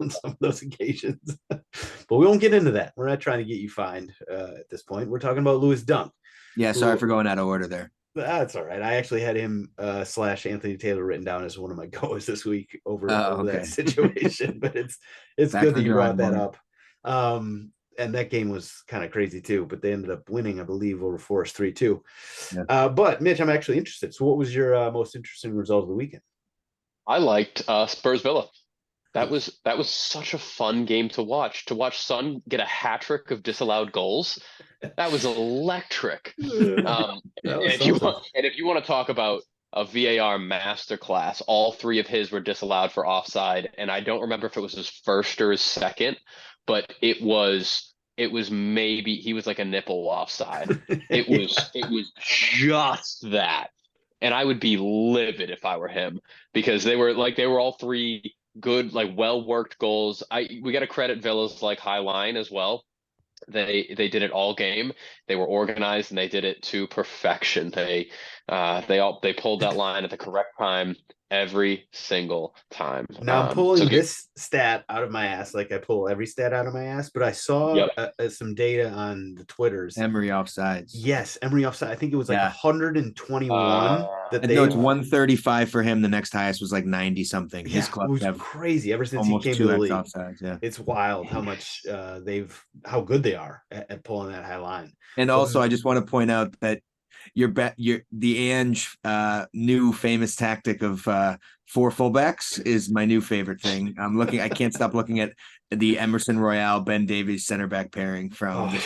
on some of those occasions, but we won't get into that. We're not trying to get you fined at this point. We're talking about Lewis Dunk. Yeah, sorry for going out of order there. That's all right. I actually had him / Anthony Taylor written down as one of my GOAWs this week over that situation, but it's Back good to that you brought that drawing up. And that game was kind of crazy too, but they ended up winning, I believe, over Forest 3-2. Yeah. But Mitch, I'm actually interested. So what was your most interesting result of the weekend? I liked Spurs Villa. That was such a fun game to watch. To watch Son get a hat trick of disallowed goals, that was electric. That was If you want to talk about a VAR masterclass, all 3 of his were disallowed for offside, and I don't remember if it was his first or his second, but it was maybe he was like a nipple offside. It was just that, and I would be livid if I were him, because they were all 3 good, like well worked goals. We got to credit Villa's like high line as well. They did it all game. They were organized and they did it to perfection. They pulled that line at the correct time every single time. Now I'm pulling this stat out of my ass, like I pull every stat out of my ass, but I saw some data on the Twitters. Emery offsides. Yes, Emery offside. I think it was like 121. No, it's 135 for him. The next highest was like 90 something. Yeah, His club was crazy ever since he came to the league. Offsides, yeah. It's wild how much how good they are at pulling that high line. And also, I just want to point out that the Ange new famous tactic of 4 fullbacks is my new favorite thing. I can't stop looking at the Emerson Royale Ben Davies center back pairing from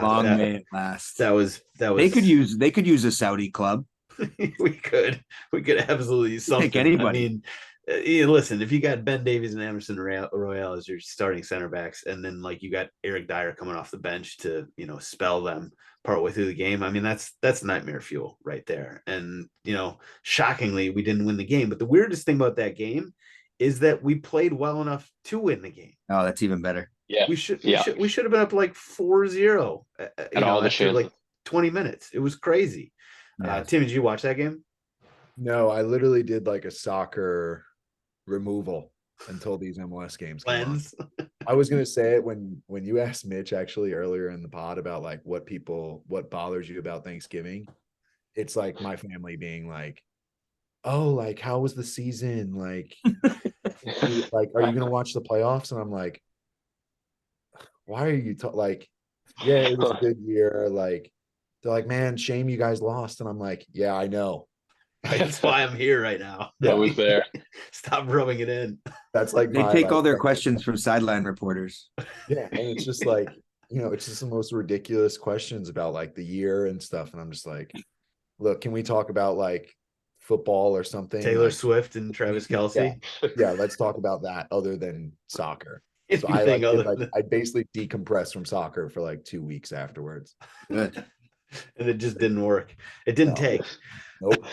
long may it last. That was they could use a Saudi club. we could absolutely use something. Pick anybody. I mean, listen, if you got Ben Davies and Emerson Royale as your starting center backs, and then like you got Eric Dyer coming off the bench to spell them partway through the game, I mean that's nightmare fuel right there. And shockingly, we didn't win the game. But the weirdest thing about that game is that we played well enough to win the game. Oh, that's even better. Yeah, we should have been up like 4-0 after like 20 minutes. It was crazy. Yeah. Tim, did you watch that game? No, I literally did like a soccer removal until these MLS games came on. I was gonna say it when you asked Mitch actually earlier in the pod about like what bothers you about Thanksgiving. It's like my family being like, oh, like how was the season? Like, like are you gonna watch the playoffs? And I'm like, why are you like, yeah, it was a good year. Like, they're like, man, shame you guys lost. And I'm like, yeah, I know. That's why I'm here right now. I was there. Stop rubbing it in. That's like they take all their questions from sideline reporters. Yeah, and it's just like, it's just the most ridiculous questions about like the year and stuff. And I'm just like, look, can we talk about like football or something? Taylor Swift and Travis Kelce. Yeah, let's talk about that other than soccer. So I basically decompressed from soccer for like 2 weeks afterwards. Good. And it just didn't work. It didn't take. Nope.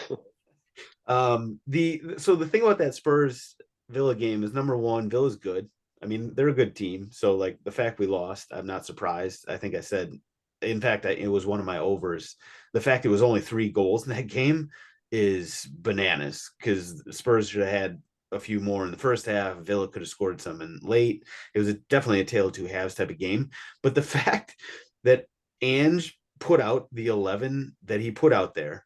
So the thing about that Spurs Villa game is, number one, Villa's good. I mean, they're a good team. So like the fact we lost, I'm not surprised. I think I said, in fact, it was one of my overs. The fact it was only 3 goals in that game is bananas because Spurs should have had a few more in the first half. Villa could have scored some in late. It was definitely a tale of two halves type of game. But the fact that Ange put out the 11 that he put out there,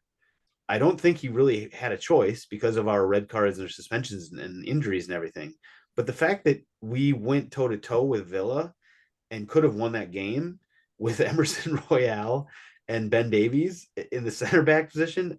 I don't think he really had a choice because of our red cards and suspensions and injuries and everything. But the fact that we went toe to toe with Villa and could have won that game with Emerson Royale and Ben Davies in the center back position,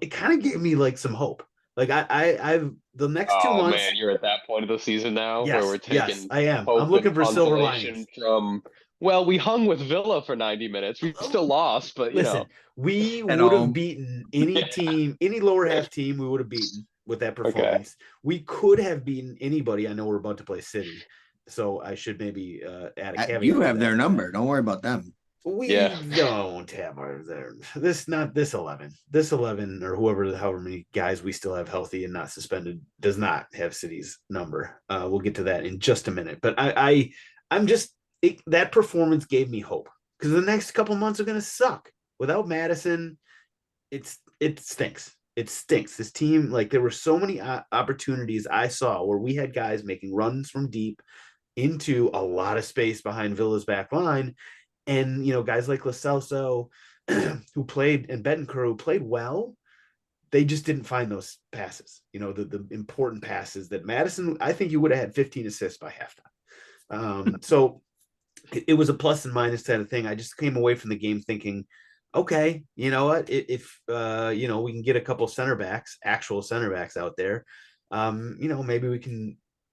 it kind of gave me like some hope. Like I've the next 2 months. Man, you're at that point of the season now Yes, where we're taking I am. hope I'm looking and for silver consolation linings. from. Well, we hung with Villa for 90 minutes. We still lost, but Listen, we At would have home. beaten any team, any lower half team. We would have beaten with that performance. We could have beaten anybody. I know we're about to play City, so I should maybe add a caveat. You have to their that. number. Don't worry about them. We don't have our there. This 11 or however many guys we still have healthy and not suspended does not have City's number. We'll get to that in just a minute. But I'm just that performance gave me hope because the next couple months are going to suck without Madison. It stinks. It stinks. This team, like there were so many opportunities I saw where we had guys making runs from deep into a lot of space behind Villa's back line. And, guys like Lo Celso who played and Betancourt who played well, they just didn't find those passes, the important passes that Madison, I think you would have had 15 assists by halftime. So it was a plus and minus kind of thing. I just came away from the game thinking, okay, you know what, if we can get a couple actual center backs out there, maybe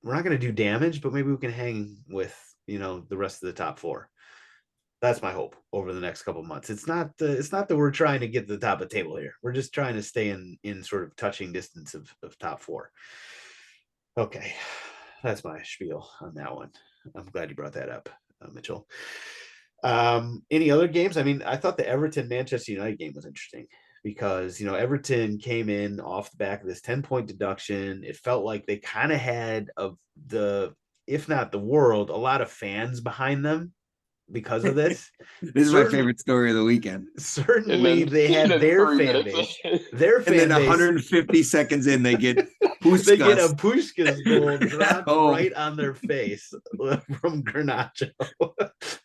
we're not going to do damage, but maybe we can hang with, the rest of the top 4. That's my hope over the next couple of months. It's not that we're trying to get to the top of the table here. We're just trying to stay in sort of touching distance of top 4. Okay. That's my spiel on that one. I'm glad you brought that up, Mitchell. Any other games? I mean, I thought the Everton Manchester United game was interesting because, Everton came in off the back of this 10-point deduction. It felt like they kind of had if not the world, a lot of fans behind them because of this. This is my favorite story of the weekend. Certainly they had their fan base. Their fan and then base. 150 seconds in, they get Puskas. They get a Puskas goal dropped right on their face from Garnacho.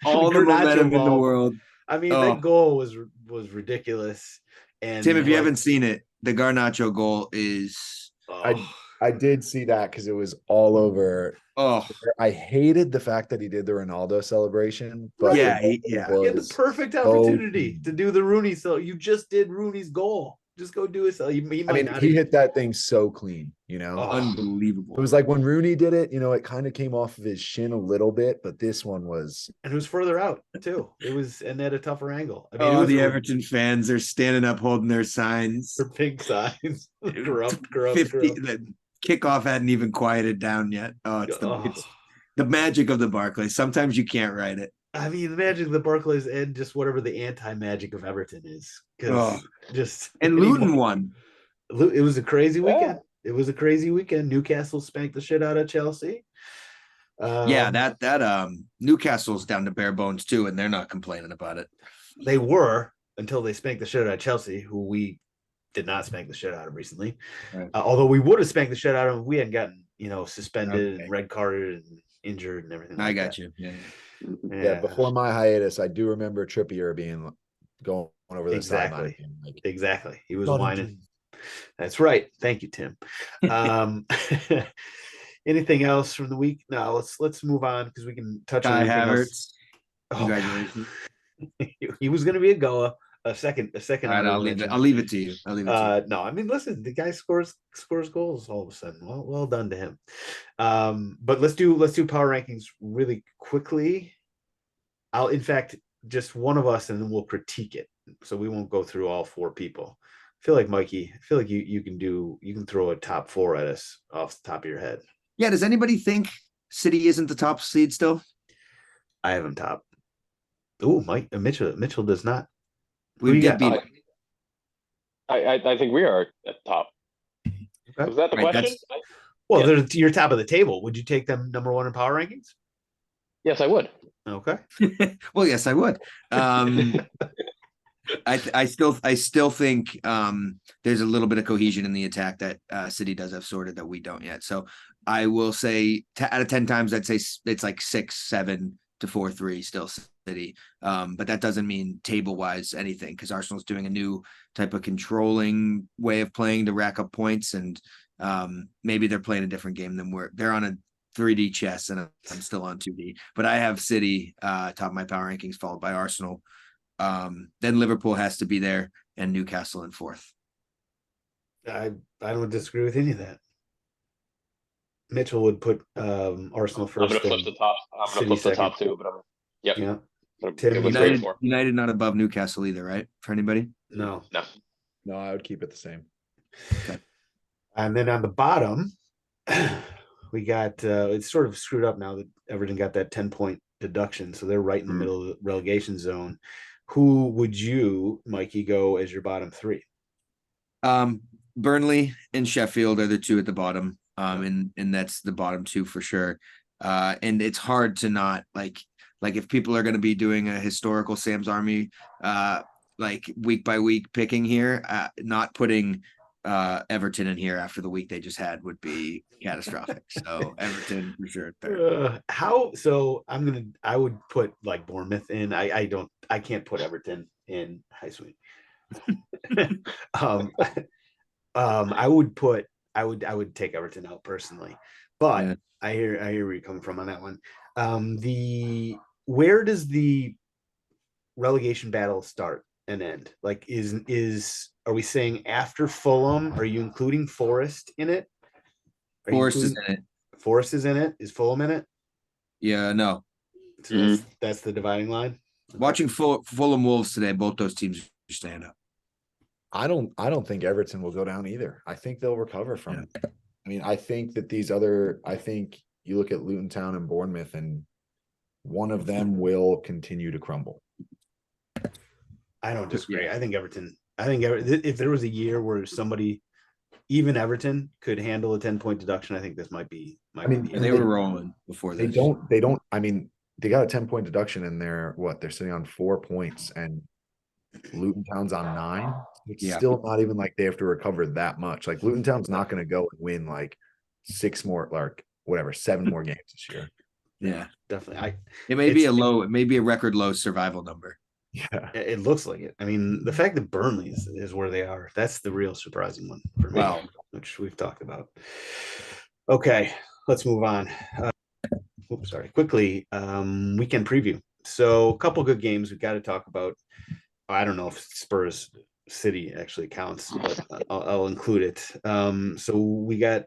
All the momentum in the world. I mean, that goal was ridiculous. And Tim, if you haven't seen it, the Garnacho goal is I did see that because it was all over. Oh, I hated the fact that he did the Ronaldo celebration, but he had the perfect opportunity to do the Rooney. So you just did Rooney's goal. Just go do it. He hit that thing so clean, unbelievable. It was like when Rooney did it, it kind of came off of his shin a little bit, but this one was, and it was further out too. It was and at a tougher angle. I mean, the Everton fans are standing up holding their signs. Their big signs. Corrupt. The kickoff hadn't even quieted down yet. It's the magic of the Barclays. Sometimes you can't write it. I mean, the magic of the Barclays and just whatever the anti-magic of Everton is. And Luton won. It was a crazy weekend. It was a crazy weekend. Newcastle spanked the shit out of Chelsea. That Newcastle's down to bare bones too, and they're not complaining about it. They were until they spanked the shit out of Chelsea, who we did not spank the shit out of recently. Right. Although we would have spanked the shit out of them if we hadn't gotten, suspended and red carded and injured and everything. I got you. Yeah. Before my hiatus, I do remember Trippier going over the sideline. Exactly. He was whining. That's right. Thank you, Tim. Anything else from the week? No, let's move on because we can touch on Havertz. Congratulations. He was going to be a Goa. A second. All right, I'll leave it to you. No, I mean, listen, the guy scores goals all of a sudden. Well done to him. But let's do power rankings really quickly. I'll, in fact, just one of us, and then we'll critique it. So we won't go through all 4 people. I feel like Mikey. I feel like you can throw a top 4 at us off the top of your head. Yeah. Does anybody think City isn't the top seed still? I have him top. Oh, Mitchell does not. We get beat. I think we are at top. Okay. Was that the question? Well, Yeah. they're your top of the table. Would you take them number one in power rankings? Yes, I would. Okay. Well, yes, I would. I still think there's a little bit of cohesion in the attack that City does have sorted that we don't yet. So I will say out of 10 times, I'd say it's like 6-7 to 4-3 still City. But that doesn't mean table wise anything, because Arsenal's doing a new type of controlling way of playing to rack up points, and maybe they're playing a different game than they're on a 3D chess and I'm still on 2D. But I have City top of my power rankings, followed by Arsenal. Then Liverpool has to be there, and Newcastle in fourth. I don't disagree with any of that. Mitchell would put Arsenal first. I'm gonna flip the top. I'm gonna flip the top two, but yep. Yeah. Tim, United not above Newcastle either, right? For anybody? No. No, I would keep it the same. Okay. And then on the bottom, we got it's sort of screwed up now that Everton got that 10-point deduction, so they're right in the middle of the relegation zone. Who would you, Mikey, go as your bottom three? Burnley and Sheffield are the two at the bottom. And that's the bottom two for sure. And it's hard to not like if people are going to be doing a historical Sam's Army like week by week picking here, not putting Everton in here after the week they just had would be catastrophic. So Everton for sure. I would put like Bournemouth in. I can't put Everton in high sweet. I would take Everton out personally, but yeah. I hear where you're coming from on that one. Where does the relegation battle start and end? Like, are we saying after Fulham? Are you including Forest in it? Forest is in it. Forest is in it. Is Fulham in it? Yeah, no. So that's the dividing line. Watching Fulham Wolves today, both those teams stand up. I don't think Everton will go down either. I think they'll recover from it. I mean, I think that I think you look at Luton Town and Bournemouth, and one of them will continue to crumble. I don't disagree. Yeah. I think if there was a year where somebody, even Everton, could handle a 10-point deduction, I think this might be. They were rolling before this. They don't. I mean, they got a 10-point deduction, and they're sitting on 4 points, and Luton Town's on 9. It's still not even like they have to recover that much. Like Luton Town's not going to go and win like 7 more games this year. Yeah, definitely. It may be a record low survival number. Yeah, it looks like it. I mean, the fact that Burnley is where they are, that's the real surprising one for me, which we've talked about. Okay, let's move on. Quickly, weekend preview. So a couple good games we've got to talk about. I don't know if Spurs City actually counts, but I'll include it. So we got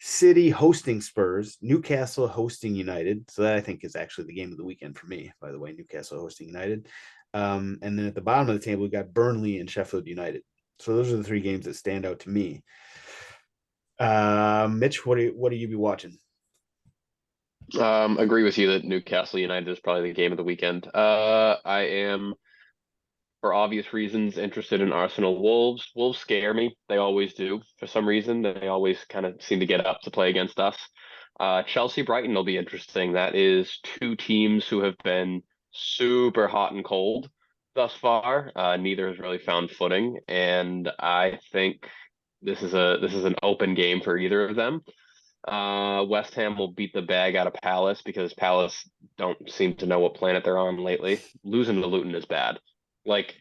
City hosting Spurs, Newcastle hosting United. So that I think is actually the game of the weekend for me, by the way, Newcastle hosting United. And then at the bottom of the table, we got Burnley and Sheffield United. So those are the 3 games that stand out to me. Mitch, what do you be watching? Agree with you that Newcastle United is probably the game of the weekend. I am, for obvious reasons, interested in Arsenal Wolves. Wolves scare me. They always do. For some reason, they always kind of seem to get up to play against us. Chelsea Brighton will be interesting. That is 2 teams who have been super hot and cold thus far. Neither has really found footing, and I think this is an open game for either of them. West Ham will beat the bag out of Palace because Palace don't seem to know what planet they're on lately. Losing to Luton is bad. Like,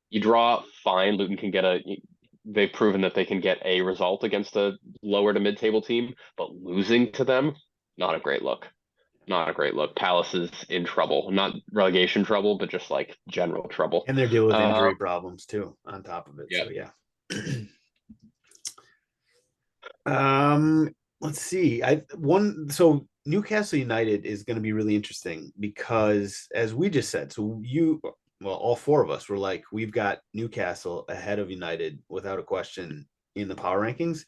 you draw, fine. Luton can they've proven that they can get a result against a lower to mid-table team, but losing to them, not a great look. Not a great look. Palace is in trouble, not relegation trouble, but just like general trouble. And they're dealing with injury problems too, on top of it. Yeah. So yeah. Let's see. So Newcastle United is going to be really interesting because, as we just said, all 4 of us were like, we've got Newcastle ahead of United without a question in the power rankings.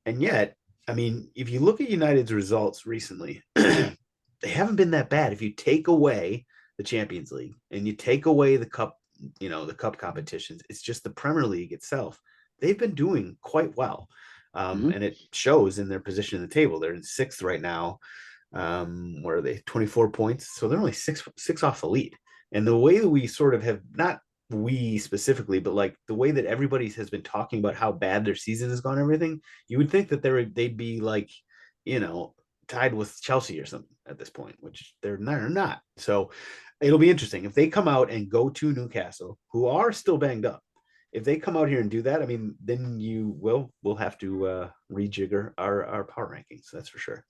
And yet, I mean, if you look at United's results recently, they haven't been that bad. If you take away the Champions League and you take away the cup, the cup competitions, it's just the Premier League itself. They've been doing quite well. And it shows in their position in the table. They're in 6th right now. Where are they? 24 points. So they're only six off the lead. And the way that we sort of have, not we specifically, but like the way that everybody has been talking about how bad their season has gone, everything, you would think that they'd be like, tied with Chelsea or something at this point, which they're not. So it'll be interesting if they come out and go to Newcastle, who are still banged up. If they come out here and do that, I mean, then we'll have to rejigger our power rankings. That's for sure.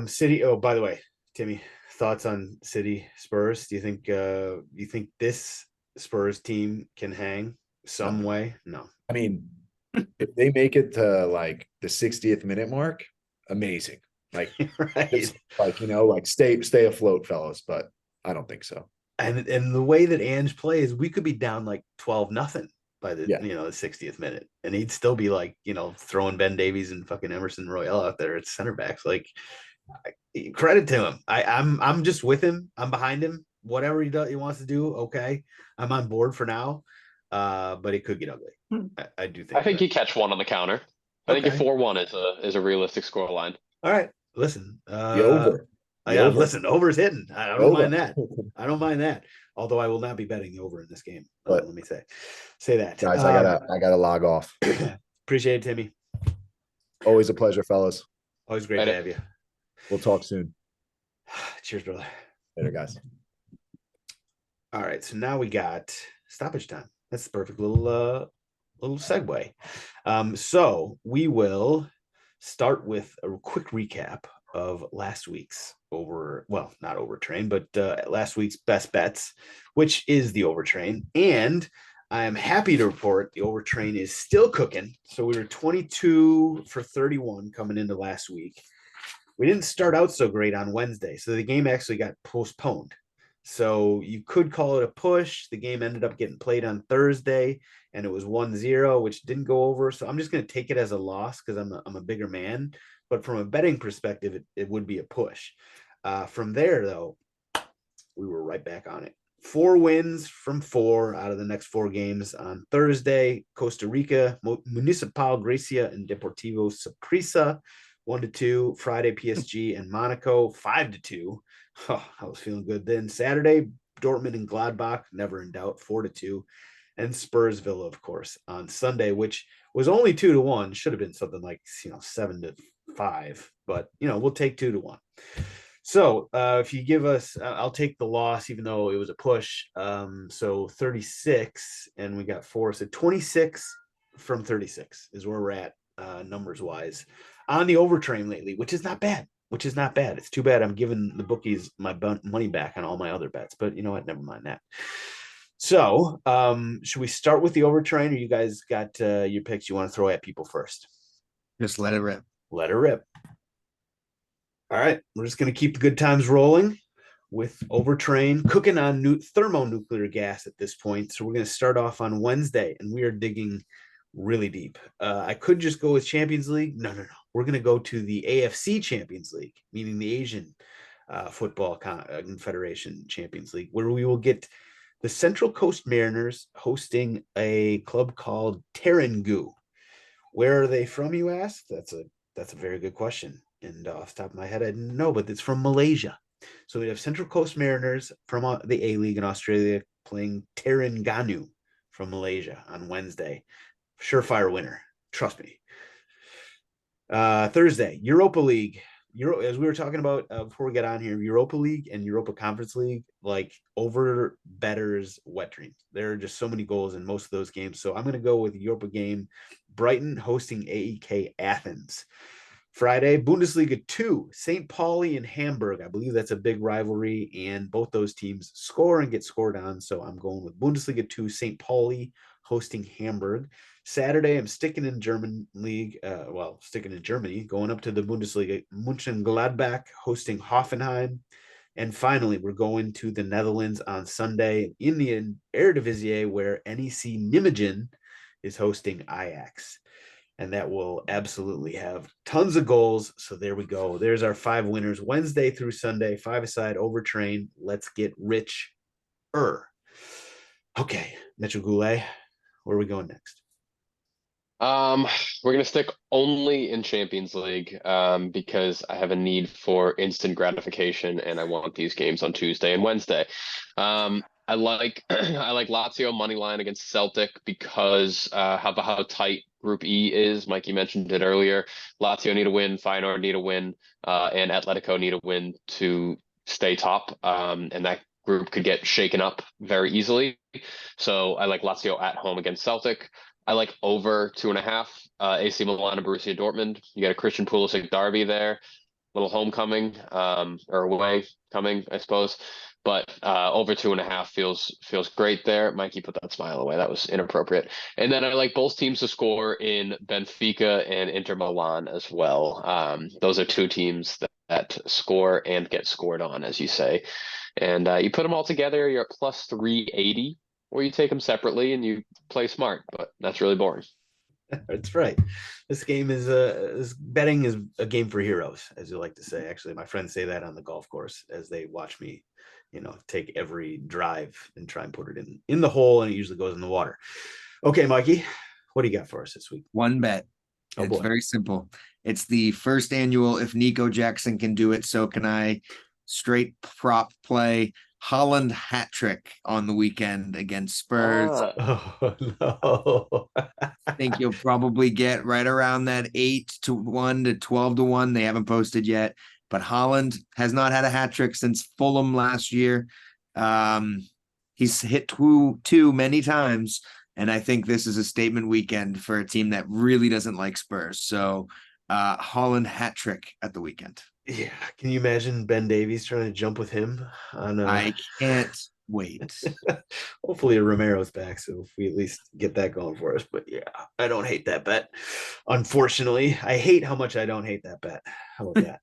City. Oh, by the way, Timmy, thoughts on City Spurs? Do you think this Spurs team can hang some way? No. I mean, if they make it to like the 60th minute mark, amazing. Like, right. It's like, like stay afloat, fellas. But I don't think so. And the way that Ange plays, we could be down like 12-0 by the the 60th minute, and he'd still be like, throwing Ben Davies and fucking Emerson Royale out there at center backs. Like, credit to him. I'm just with him. I'm behind him. Whatever he wants to do, okay. I'm on board for now. But it could get ugly. I do think. I think you catch one on the counter. I think a 4-1 is a realistic score line. All right. Listen. The over. Listen, over's hitting. I don't mind that. I don't mind that. Although I will not be betting over in this game. Let me say that. Guys, I gotta log off. Appreciate it, Timmy. Always a pleasure, fellas. Always great to have you. We'll talk soon. Cheers, brother. Later, guys. All right. So now we got stoppage time. That's the perfect little segue. So we will start with a quick recap of last week's not OverTrain, but last week's best bets, which is the OverTrain. And I am happy to report the OverTrain is still cooking. So we were 22 for 31 coming into last week. We didn't start out so great on Wednesday, so the game actually got postponed. So you could call it a push. The game ended up getting played on Thursday, and it was 1-0, which didn't go over. So I'm just going to take it as a loss because I'm a bigger man. But from a betting perspective, it would be a push. From there, though, we were right back on it. 4 wins from 4 out of the next 4 games on Thursday. Costa Rica, Municipal Grecia, and Deportivo Saprissa, 1-2. Friday, PSG and Monaco, 5-2. Oh, I was feeling good then. Saturday, Dortmund and Gladbach, never in doubt, 4-2. And Spurs Villa, of course, on Sunday, which was only 2-1. Should have been something like 7-5, but we'll take 2-1. So if you give us, I'll take the loss, even though it was a push. So 36, and we got 4, so 26 from 36 is where we're at numbers wise on the OverTrain lately, which is not bad. It's too bad I'm giving the bookies my money back on all my other bets, but you know what? Never mind that. So should we start with the OverTrain, or you guys got your picks you want to throw at people first? Just let it rip. Let her rip. All right. We're just going to keep the good times rolling with OverTrain, cooking on thermonuclear gas at this point. So we're going to start off on Wednesday, and we are digging really deep. I could just go with Champions League. No. We're going to go to the AFC Champions League, meaning the Asian Football Confederation Champions League, where we will get the Central Coast Mariners hosting a club called Terengganu. Where are they from, you ask? That's a very good question. And off the top of my head, I didn't know, but it's from Malaysia. So we have Central Coast Mariners from the A-League in Australia playing Terengganu from Malaysia on Wednesday. Surefire winner. Trust me. Thursday, Europa League. As we were talking about before we get on here, Europa League and Europa Conference League, like over betters wet dreams. There are just so many goals in most of those games. So I'm going to go with the Europa game. Brighton hosting AEK Athens. Friday, Bundesliga 2, St. Pauli and Hamburg. I believe that's a big rivalry, and both those teams score and get scored on. So I'm going with Bundesliga 2, St. Pauli hosting Hamburg. Saturday, I'm sticking in German league. Sticking in Germany, going up to the Bundesliga. Mönchengladbach hosting Hoffenheim. And finally, we're going to the Netherlands on Sunday in the Eredivisie, where NEC Nijmegen is hosting Ajax. And that will absolutely have tons of goals. So there we go. There's our 5 winners, Wednesday through Sunday, 5-a-side OverTrain. Let's get rich. Okay, Metro Goulet, where are we going next? Um, we're gonna stick only in Champions League, because I have a need for instant gratification, and I want these games on Tuesday and Wednesday. I like I like Lazio money line against Celtic because how tight Group E is. Mikey mentioned it earlier. Lazio need a win, Feyenoord need a win, and Atletico need a win to stay top. And that group could get shaken up very easily. So I like Lazio at home against Celtic. I like over 2.5. AC Milan and Borussia Dortmund. You got a Christian Pulisic derby there, little homecoming, or away coming, I suppose. But over 2.5 feels great there. Mikey, put that smile away. That was inappropriate. And then I like both teams to score in Benfica and Inter Milan as well. Those are two teams that score and get scored on, as you say. And you put them all together, you're at plus 380, or you take them separately and you play smart. But that's really boring. That's right. This game is betting is a game for heroes, as you like to say. Actually, my friends say that on the golf course as they watch me, take every drive and try and put it in the hole, and it usually goes in the water. Okay, Mikey, what do you got for us this week? One bet. Oh, It's boy. very simple. It's the first annual If Nico Jackson Can Do It, So Can I straight prop play. Holland hat trick on the weekend against Spurs. Oh, no. I think you'll probably get right around that 8-1 to 12-1. They haven't posted yet, but Holland has not had a hat trick since Fulham last year. He's hit two many times, and I think this is a statement weekend for a team that really doesn't like Spurs. So Holland hat trick at the weekend. Yeah, can you imagine Ben Davies trying to jump with him on I can't wait. Hopefully Romero's back, so if we at least get that going for us. But yeah, I don't hate that bet. Unfortunately, I hate how much I don't hate that bet. How about that?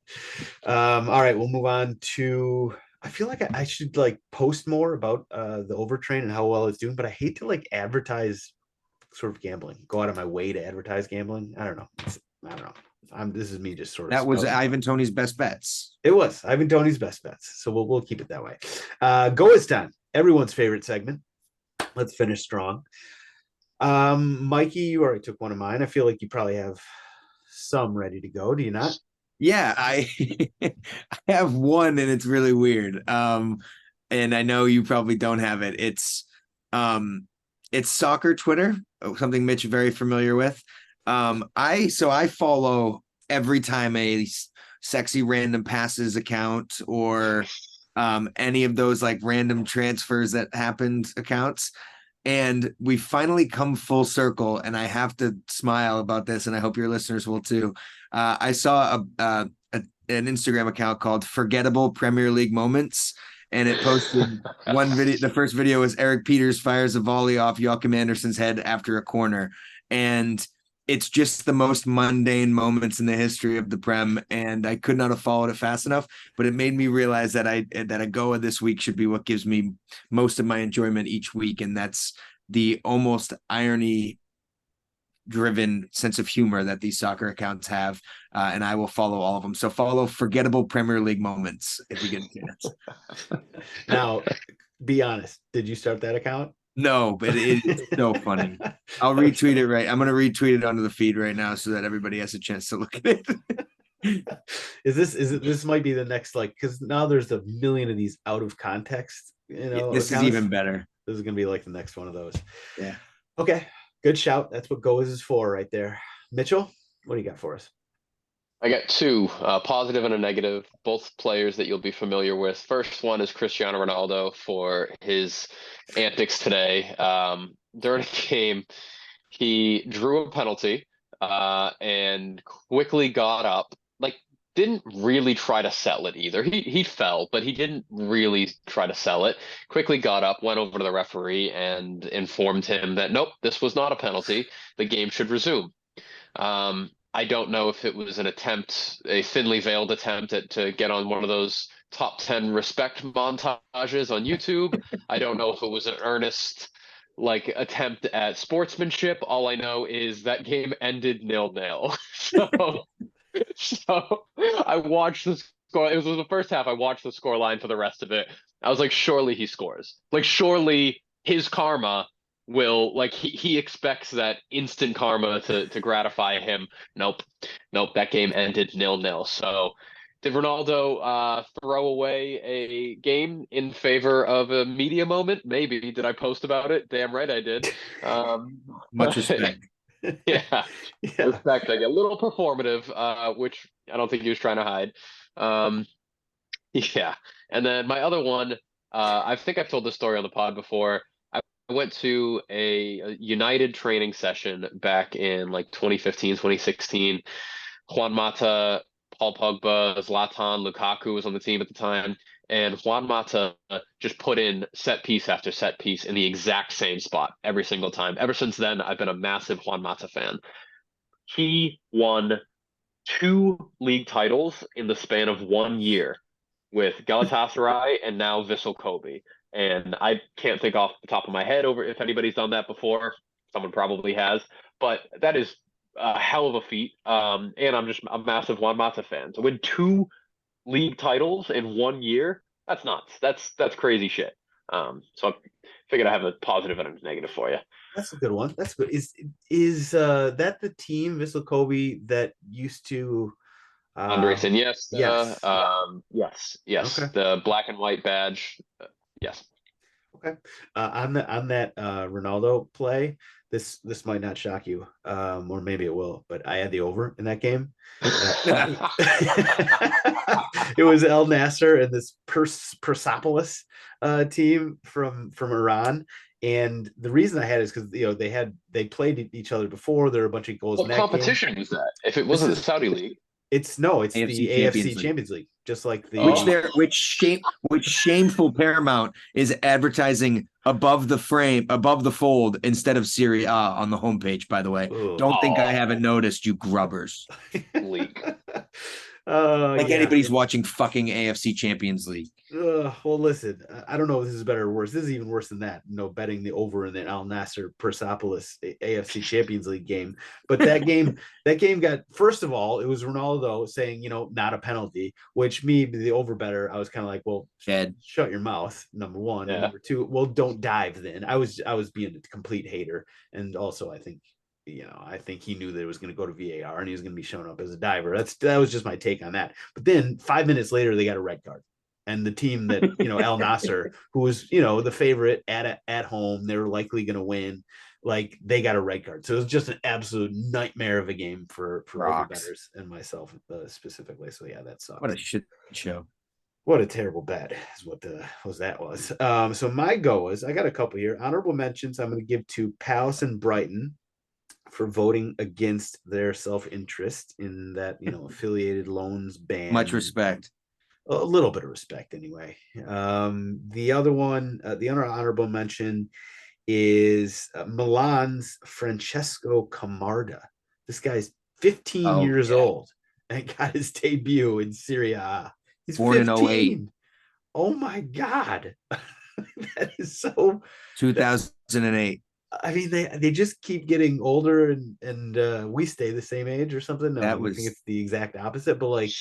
All right, we'll move on to. I feel like I should post more about the OverTrain and how well it's doing, but I hate to advertise sort of gambling. Go out of my way to advertise gambling. I don't know. I don't know. This is me just sort of. That was Ivan Toney's best bets. It was Ivan Toney's best bets. So we'll keep it that way. GOAWs time. Everyone's favorite segment. Let's finish strong. Mikey, you already took one of mine. I feel like you probably have some ready to go. Do you not? Yeah, I have one, and it's really weird. And I know you probably don't have it. It's soccer Twitter, something Mitch is very familiar with. I follow every time a sexy random passes account or any of those random transfers that happened accounts. And we finally come full circle, and I have to smile about this, and I hope your listeners will too. I saw an Instagram account called Forgettable Premier League Moments, and it posted one video. The first video was Eric Peters fires a volley off Joachim Anderson's head after a corner. And it's just the most mundane moments in the history of the Prem, and I could not have followed it fast enough. But it made me realize that a GOA this week should be what gives me most of my enjoyment each week, and that's the almost irony-driven sense of humor that these soccer accounts have. And I will follow all of them. So follow Forgettable Premier League Moments if you get a chance. Now, be honest. Did you start that account? No, but it's so funny. I'll retweet it right. I'm going to retweet it onto the feed right now so that everybody has a chance to look at it. This might be the next, because now there's a million of these out of context, This accounts. is even better. This is going to be the next one of those. Yeah. Okay. Good shout. That's what GOAWs is for right there. Mitchell, what do you got for us? I got two, a positive and a negative, both players that you'll be familiar with. First one is Cristiano Ronaldo for his antics today. During a game, he drew a penalty and quickly got up. Didn't really try to sell it either. He fell, but he didn't really try to sell it. Quickly got up, went over to the referee and informed him that, nope, this was not a penalty. The game should resume. I don't know if it was a thinly veiled attempt to get on one of those top 10 respect montages on YouTube. I don't know if it was an earnest attempt at sportsmanship. All I know is that game ended 0-0. So I watched the score. It was the first half. I watched the score line for the rest of it. I was like, surely he scores. Surely his karma will like he expects that instant karma to gratify him. Nope. That game ended 0-0. So did Ronaldo throw away a game in favor of a media moment? Maybe. Did I post about it? Damn right I did. Much respect. Yeah. Yeah. Respect. Like a little performative, which I don't think he was trying to hide. Um, yeah. And then my other one, I think I've told this story on the pod before. I went to a United training session back in like 2015, 2016. Juan Mata, Paul Pogba, Zlatan, Lukaku was on the team at the time. And Juan Mata just put in set piece after set piece in the exact same spot every single time. Ever since then, I've been a massive Juan Mata fan. He won 2 league titles in the span of 1 year with Galatasaray and now Vissel Kobe. And I can't think off the top of my head over if anybody's done that before. Someone probably has, but that is a hell of a feat. And I'm just a massive Juan Mata fan. To win 2 league titles in 1 year, that's nuts. That's crazy shit. So I figured I have a positive and a negative for you. That's a good one. That's good. Is that the team Vissel Kobe that used to Andres Iniesta. Yes. Okay. The black and white badge. Yes. Okay. On that Ronaldo play, this might not shock you, or maybe it will, but I had the over in that game. It was El Nasser and this Persepolis team from Iran. And the reason I had it is because they played each other before. There were a bunch of goals. What competition was that? If it wasn't the Saudi league, it's the AFC Champions League, just like the which shameful Paramount is advertising above the frame, above the fold instead of Serie A on the homepage. By the way, don't think I haven't noticed, you grubbers. League. Anybody's watching fucking AFC Champions League. Well, listen, I don't know if this is better or worse. This is even worse than that. Betting the over in the Al Nasser Persepolis AFC Champions League game. But that game got, first of all, it was Ronaldo saying, not a penalty, which me, the over better, I was kind of like, well, shut your mouth. Number one, and number two, well, don't dive. Then I was being a complete hater, and also I think he knew that it was going to go to VAR and he was going to be shown up as a diver. That was just my take on that. But then 5 minutes later, they got a red card. And the team that, Al Nasser, who was, the favorite at home, they were likely going to win. Like, they got a red card. So it was just an absolute nightmare of a game for bettors and myself specifically. So yeah, that sucks. What a shit show. What a terrible bet is what that was. So my GOAWs, I got a couple here. Honorable mentions I'm going to give to Palace and Brighton for voting against their self-interest in that, affiliated loans ban. Much respect. A little bit of respect anyway. The other one, the other honorable mention is Milan's Francesco Camarda. This guy's 15 years old and got his debut in Serie A. He's born 15. In 08. Oh my God. That is so 2008. I mean, they just keep getting older and we stay the same age or something. No, I think it's the exact opposite, but like,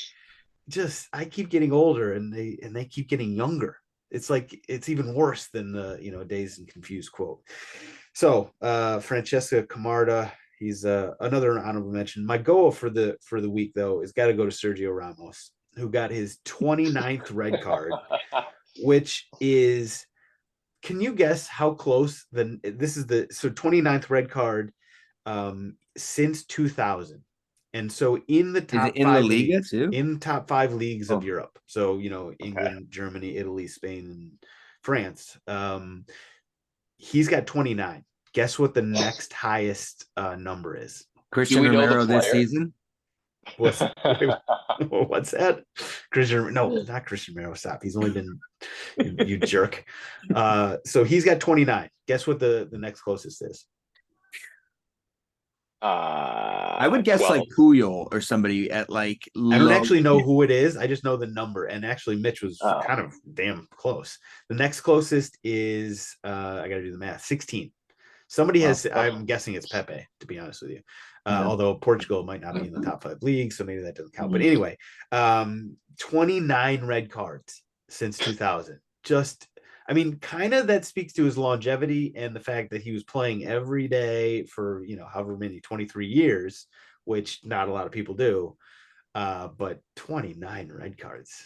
I keep getting older and they keep getting younger. It's like, it's even worse than the, Dazed and Confused quote. So Francesco Camarda, he's another honorable mention. My goal for the week though is got to go to Sergio Ramos, who got his 29th red card, which is, can you guess how close this is 29th red card since 2000? And so in the top five leagues, in top 5 leagues of Europe. So, England, Germany, Italy, Spain, and France. He's got 29. Guess what the next highest number is? Christian Romero this season? What's that? Not Christian Romero. Stop. He's only been you jerk. So he's got 29. Guess what the next closest is? I would guess 12. Like Puyol or somebody at like I don't actually know who it is. I just know the number. And actually Mitch was kind of damn close. The next closest is I gotta do the math. 16. Somebody has I'm guessing it's Pepe, to be honest with you. Although Portugal might not be in the top 5 leagues, so maybe that doesn't count. But anyway, 29 red cards since 2000. I mean, kind of that speaks to his longevity and the fact that he was playing every day for, however many, 23 years, which not a lot of people do. But 29 red cards.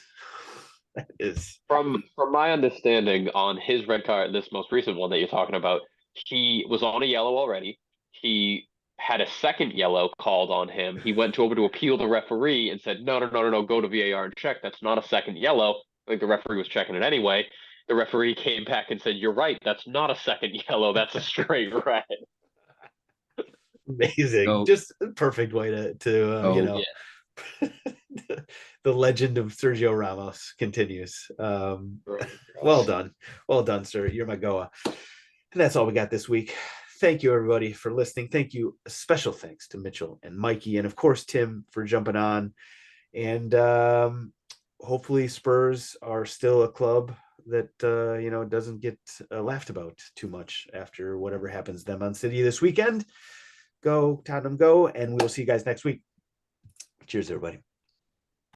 That is From my understanding on his red card, this most recent one that you're talking about, he was on a yellow already. He had a second yellow called on him. He went over to appeal the referee and said, no, go to VAR and check. That's not a second yellow. I think the referee was checking it anyway. The referee came back and said, you're right. That's not a second yellow. That's a straight red. amazing. So- Just a perfect way to the legend of Sergio Ramos continues. Well done, sir. You're my Goa. And that's all we got this week. Thank you, everybody, for listening. Thank you. Special thanks to Mitchell and Mikey, and of course Tim for jumping on. And hopefully Spurs are still a club that doesn't get laughed about too much after whatever happens to them on City this weekend. Go Tottenham, go, and we'll see you guys next week. Cheers, everybody.